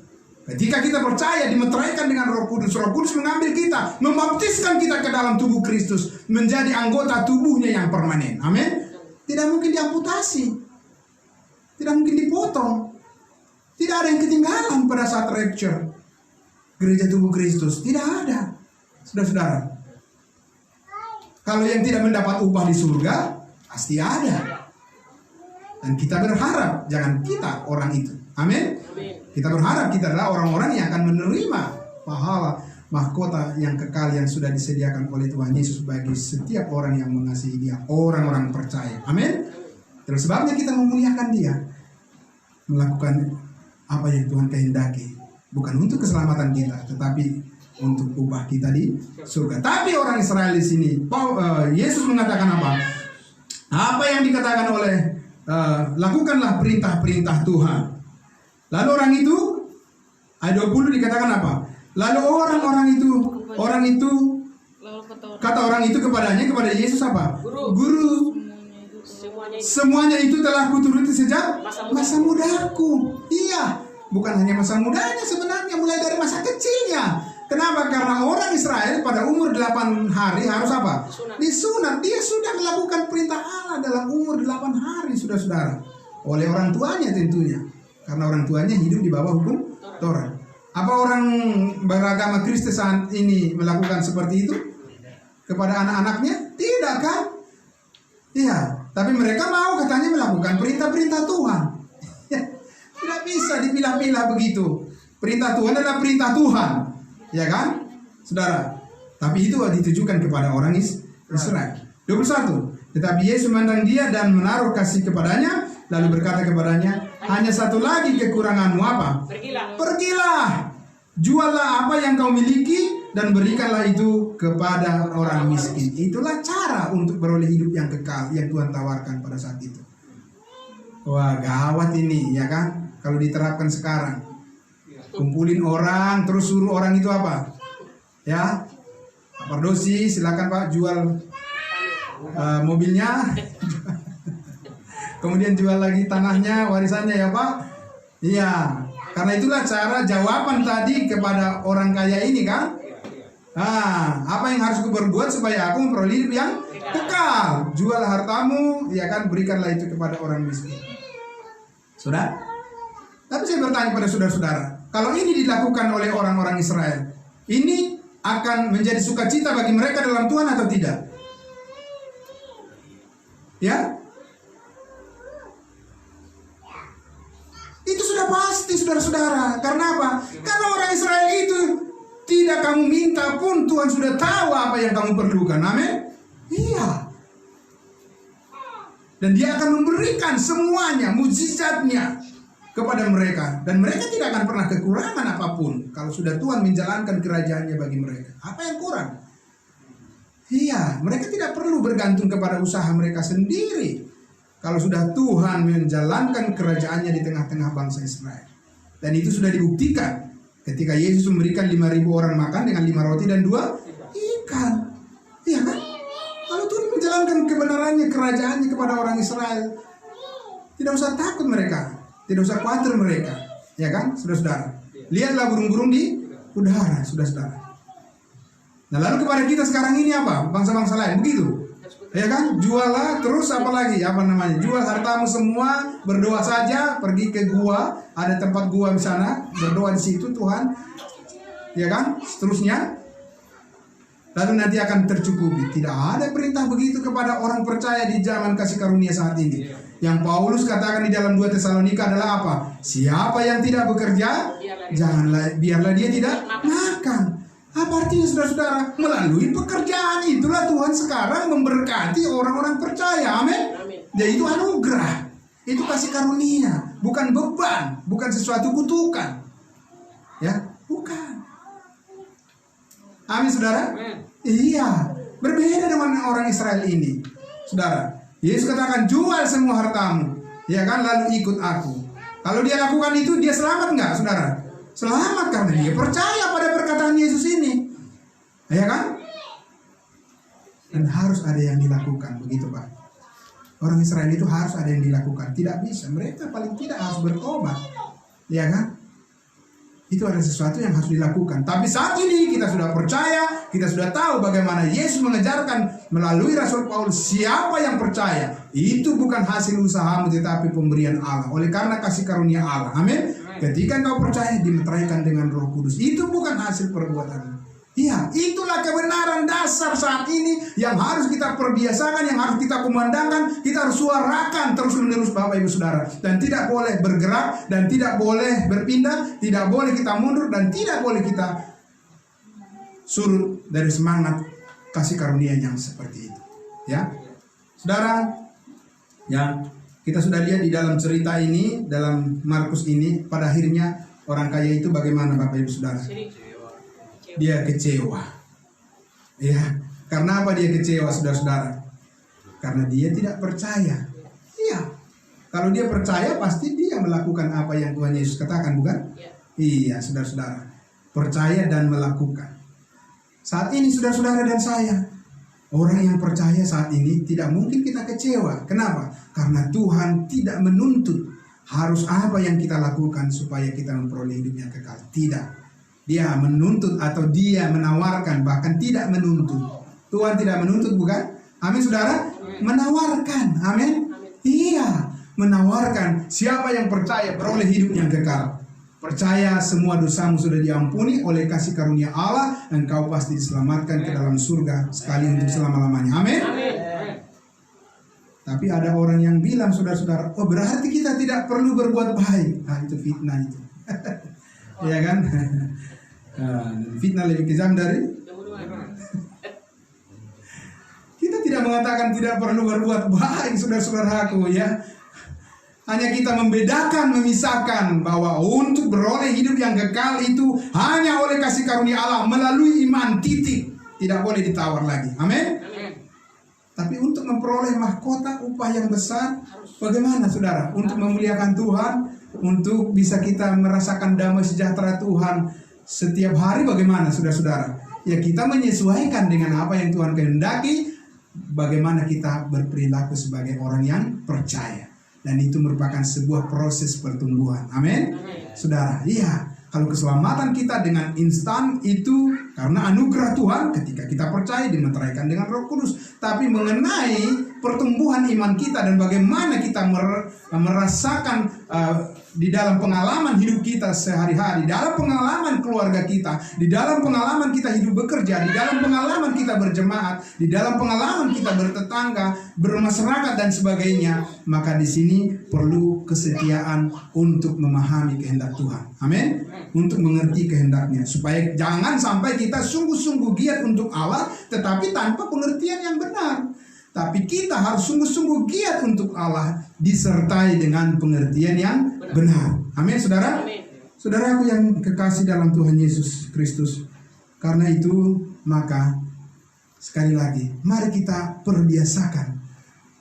Ketika kita percaya dimeteraikan dengan Roh Kudus, Roh Kudus mengambil kita, membaptiskan kita ke dalam tubuh Kristus, menjadi anggota tubuhnya yang permanen. Amin. Tidak mungkin diamputasi, tidak mungkin dipotong, tidak ada yang ketinggalan pada saat rapture gereja tubuh Kristus. Tidak ada, saudara-saudara. Kalau yang tidak mendapat upah di surga, pasti ada. Dan kita berharap, jangan kita orang itu. Amin. Kita berharap kita adalah orang-orang yang akan menerima pahala mahkota yang kekal yang sudah disediakan oleh Tuhan Yesus bagi setiap orang yang mengasihi Dia, orang-orang percaya. Amin. Terus sebabnya kita memuliakan Dia, melakukan apa yang Tuhan kehendaki, bukan untuk keselamatan kita, tetapi untuk upah kita di surga. Tapi orang Israel di sini, Yesus mengatakan apa? Apa yang dikatakan oleh lakukanlah perintah-perintah Tuhan. Lalu orang itu ayat 20 dikatakan apa? Lalu orang itu kata orang itu kepada Yesus apa? Guru. Semuanya itu telah kuturuti sejak masa mudaku. Iya, bukan hanya masa mudanya sebenarnya, mulai dari masa kecilnya. Kenapa? Karena orang Israel pada umur 8 hari harus apa? Disunat. Dia sudah melakukan perintah Allah dalam umur 8 hari, saudara-saudara. Oleh orang tuanya tentunya. Karena orang tuanya hidup di bawah hukum Taurat. Apa orang beragama Kristen saat ini melakukan seperti itu kepada anak-anaknya? Tidak kan? Iya. Tapi mereka mau katanya melakukan perintah-perintah Tuhan. Tidak bisa dipilah-pilah begitu. Perintah Tuhan adalah perintah Tuhan. Ya kan? Saudara. Tapi itu ditujukan kepada orang Israel. 21. Tetapi Yesus memandang dia dan menaruh kasih kepadanya, lalu berkata kepadanya, hanya satu lagi kekuranganmu apa? Pergilah. Juallah apa yang kau miliki dan berikanlah itu kepada orang miskin. Itulah cara untuk beroleh hidup yang kekal yang Tuhan tawarkan pada saat itu. Wah, gawat ini, ya kan? Kalau diterapkan sekarang. Kumpulin orang, terus suruh orang itu apa? Ya, Pardosi, silakan Pak jual mobilnya. Kemudian jual lagi tanahnya, warisannya ya Pak. Iya, karena itulah cara jawaban tadi kepada orang kaya ini kan. Apa yang harus aku berbuat supaya aku memperoleh hidup yang kekal? Jual hartamu, ya kan, berikanlah itu kepada orang miskin. Sudah? Tapi saya bertanya pada saudara-saudara, kalau ini dilakukan oleh orang-orang Israel, ini akan menjadi sukacita bagi mereka dalam Tuhan atau tidak? Ya? Itu sudah pasti, saudara-saudara. Karena apa? Karena orang Israel itu tidak kamu minta pun Tuhan sudah tahu apa yang kamu perlukan. Amin. Iya. Dan Dia akan memberikan semuanya, mujizatnya kepada mereka. Dan mereka tidak akan pernah kekurangan apapun kalau sudah Tuhan menjalankan kerajaannya bagi mereka. Apa yang kurang? Iya, mereka tidak perlu bergantung kepada usaha mereka sendiri kalau sudah Tuhan menjalankan kerajaannya di tengah-tengah bangsa Israel. Dan itu sudah dibuktikan ketika Yesus memberikan 5.000 orang makan dengan 5 roti dan 2 ikan. Iya kan? Kalau Tuhan menjalankan kebenarannya, kerajaannya kepada orang Israel, tidak usah takut mereka, tidak usah khawatir mereka. Ya kan, saudara-saudara? Lihatlah burung-burung di udara, saudara-saudara. Nah, lalu kepada kita sekarang ini apa? Bangsa-bangsa lain begitu. Ya kan? Jualah terus apa lagi? Apa namanya? Jual hartamu semua, berdoa saja, pergi ke gua, ada tempat gua di sana, berdoa di situ Tuhan. Ya kan? Seterusnya. Lalu nanti akan tercukupi. Tidak ada perintah begitu kepada orang percaya di zaman kasih karunia saat ini. Yang Paulus katakan di dalam 2 Tesalonika adalah apa? Siapa yang tidak bekerja, biarlah dia tidak makan. Apa artinya saudara-saudara? Melalui pekerjaan itulah Tuhan sekarang memberkati orang-orang percaya. Amin. Jadi itu anugerah. Itu kasih karunia, bukan beban, bukan sesuatu kutukan. Ya, bukan. Amin, saudara. Iya, berbeda dengan orang Israel ini. Saudara, Yesus katakan jual semua hartamu, ya kan, lalu ikut aku. Kalau dia lakukan itu, dia selamat nggak, saudara? Selamat karena dia percaya pada perkataan Yesus ini, ya kan? Dan harus ada yang dilakukan, begitu Pak. Orang Israel itu harus ada yang dilakukan. Tidak bisa, mereka paling tidak harus bertobat, ya kan? Itu ada sesuatu yang harus dilakukan. Tapi saat ini kita sudah percaya, kita sudah tahu bagaimana Yesus mengejarkan melalui Rasul Paulus, siapa yang percaya itu bukan hasil usahamu tetapi pemberian Allah. Oleh karena kasih karunia Allah. Amin. Ketika engkau percaya, dimeteraikan dengan Roh Kudus. Itu bukan hasil perbuatan. Iya, itulah kebenaran dasar saat ini yang harus kita perbiasakan, yang harus kita kumandangkan, kita harus suarakan terus-menerus Bapak Ibu Saudara. Dan tidak boleh bergerak, dan tidak boleh berpindah, tidak boleh kita mundur, dan tidak boleh kita surut dari semangat kasih karunia yang seperti itu. Ya, Saudara, ya, kita sudah lihat di dalam cerita ini, dalam Markus ini, pada akhirnya orang kaya itu bagaimana Bapak Ibu Saudara? Dia kecewa. Ya, karena apa dia kecewa, saudara-saudara? Karena dia tidak percaya. Iya. Kalau dia percaya, pasti dia melakukan apa yang Tuhan Yesus katakan, bukan? Iya, saudara-saudara. Percaya dan melakukan. Saat ini saudara-saudara dan saya, orang yang percaya saat ini tidak mungkin kita kecewa. Kenapa? Karena Tuhan tidak menuntut harus apa yang kita lakukan supaya kita memperoleh hidup yang kekal. Tidak. Dia menuntut atau dia menawarkan, bahkan tidak menuntut. Tuhan tidak menuntut, bukan? Amin, saudara? Menawarkan, amin? Iya, menawarkan. Siapa yang percaya beroleh hidup yang kekal. Percaya semua dosamu sudah diampuni oleh kasih karunia Allah, engkau pasti diselamatkan ke dalam surga sekali untuk selama-lamanya. Amin? Tapi ada orang yang bilang, saudara-saudara, oh berarti kita tidak perlu berbuat baik. Nah, itu fitnah itu. Ya kan? Fitnah lebih kejam dari kita tidak mengatakan tidak perlu berbuat baik, saudara-saudaraku, ya. Hanya kita membedakan, memisahkan bahwa untuk beroleh hidup yang kekal itu hanya oleh kasih karunia Allah melalui iman, titik. Tidak boleh ditawar lagi. Amin. Tapi untuk memperoleh mahkota upah yang besar, bagaimana saudara? Untuk memuliakan Tuhan, untuk bisa kita merasakan damai sejahtera Tuhan setiap hari, bagaimana saudara-saudara? Ya, kita menyesuaikan dengan apa yang Tuhan kehendaki, bagaimana kita berperilaku sebagai orang yang percaya. Dan itu merupakan sebuah proses pertumbuhan. Amin. Saudara, iya, kalau keselamatan kita dengan instan itu karena anugerah Tuhan ketika kita percaya, dimeteraikan dengan Roh Kudus. Tapi mengenai pertumbuhan iman kita dan bagaimana kita merasakan di dalam pengalaman hidup kita sehari-hari, di dalam pengalaman keluarga kita, di dalam pengalaman kita hidup bekerja, di dalam pengalaman kita berjemaat, di dalam pengalaman kita bertetangga, bermasyarakat dan sebagainya. Maka di sini perlu kesetiaan untuk memahami kehendak Tuhan. Amin. Untuk mengerti kehendaknya, supaya jangan sampai kita sungguh-sungguh giat untuk Allah tetapi tanpa pengertian yang benar. Tapi kita harus sungguh-sungguh giat untuk Allah disertai dengan pengertian yang benar. Amin, saudara. Amin. Saudaraku yang kekasih dalam Tuhan Yesus Kristus. Karena itu, maka sekali lagi, mari kita perbiasakan.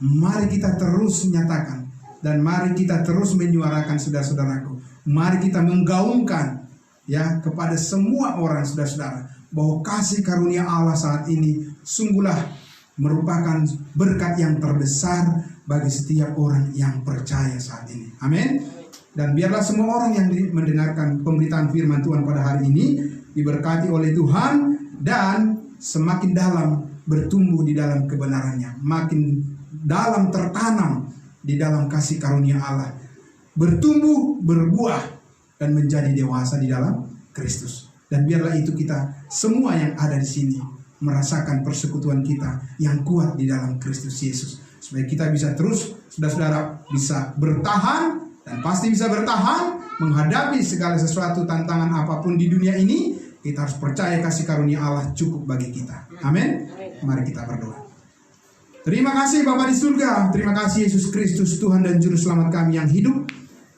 Mari kita terus menyatakan. Dan mari kita terus menyuarakan, saudara-saudaraku. Mari kita menggaungkan ya kepada semua orang, saudara-saudara, bahwa kasih karunia Allah saat ini sungguhlah merupakan berkat yang terbesar bagi setiap orang yang percaya saat ini. Amin. Dan biarlah semua orang yang mendengarkan pemberitaan firman Tuhan pada hari ini diberkati oleh Tuhan dan semakin dalam bertumbuh di dalam kebenarannya, makin dalam tertanam di dalam kasih karunia Allah, bertumbuh, berbuah dan menjadi dewasa di dalam Kristus. Dan biarlah itu kita semua yang ada di sini merasakan persekutuan kita yang kuat di dalam Kristus Yesus, supaya kita bisa terus, saudara-saudara, bisa bertahan dan pasti bisa bertahan menghadapi segala sesuatu tantangan apapun di dunia ini. Kita harus percaya kasih karunia Allah cukup bagi kita. Amin. Mari kita berdoa. Terima kasih Bapa di surga, terima kasih Yesus Kristus, Tuhan dan Juru Selamat kami yang hidup,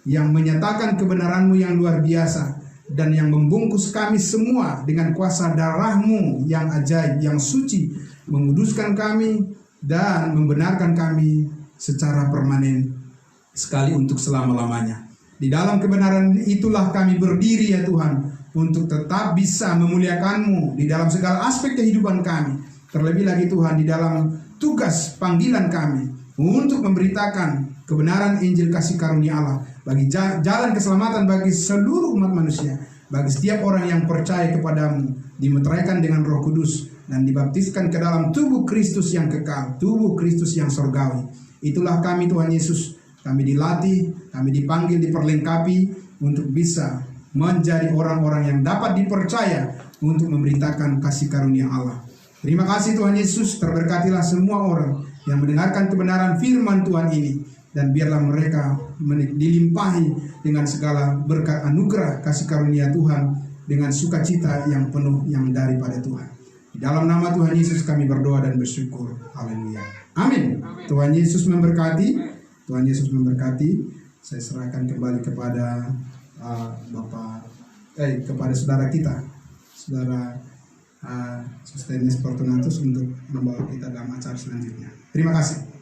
yang menyatakan kebenaran-Mu yang luar biasa, dan yang membungkus kami semua dengan kuasa darah-Mu yang ajaib, yang suci, menguduskan kami dan membenarkan kami secara permanen sekali untuk selama-lamanya. Di dalam kebenaran itulah kami berdiri ya Tuhan, untuk tetap bisa memuliakan-Mu di dalam segala aspek kehidupan kami. Terlebih lagi Tuhan, di dalam tugas panggilan kami untuk memberitakan kebenaran Injil kasih karunia Allah bagi jalan keselamatan bagi seluruh umat manusia, bagi setiap orang yang percaya kepadamu, dimeteraikan dengan Roh Kudus dan dibaptiskan ke dalam tubuh Kristus yang kekal, tubuh Kristus yang surgawi. Itulah kami Tuhan Yesus, kami dilatih, kami dipanggil, diperlengkapi untuk bisa menjadi orang-orang yang dapat dipercaya untuk memberitakan kasih karunia Allah. Terima kasih Tuhan Yesus, terberkatilah semua orang yang mendengarkan kebenaran firman Tuhan ini, dan biarlah mereka dilimpahi dengan segala berkat anugerah kasih karunia Tuhan dengan sukacita yang penuh yang daripada Tuhan. Di dalam nama Tuhan Yesus kami berdoa dan bersyukur. Haleluya. Amin. Tuhan Yesus memberkati. Tuhan Yesus memberkati. Saya serahkan kembali kepada kepada saudara kita, saudara Sostenes Fortunatus, untuk membawa kita dalam acara selanjutnya. Terima kasih.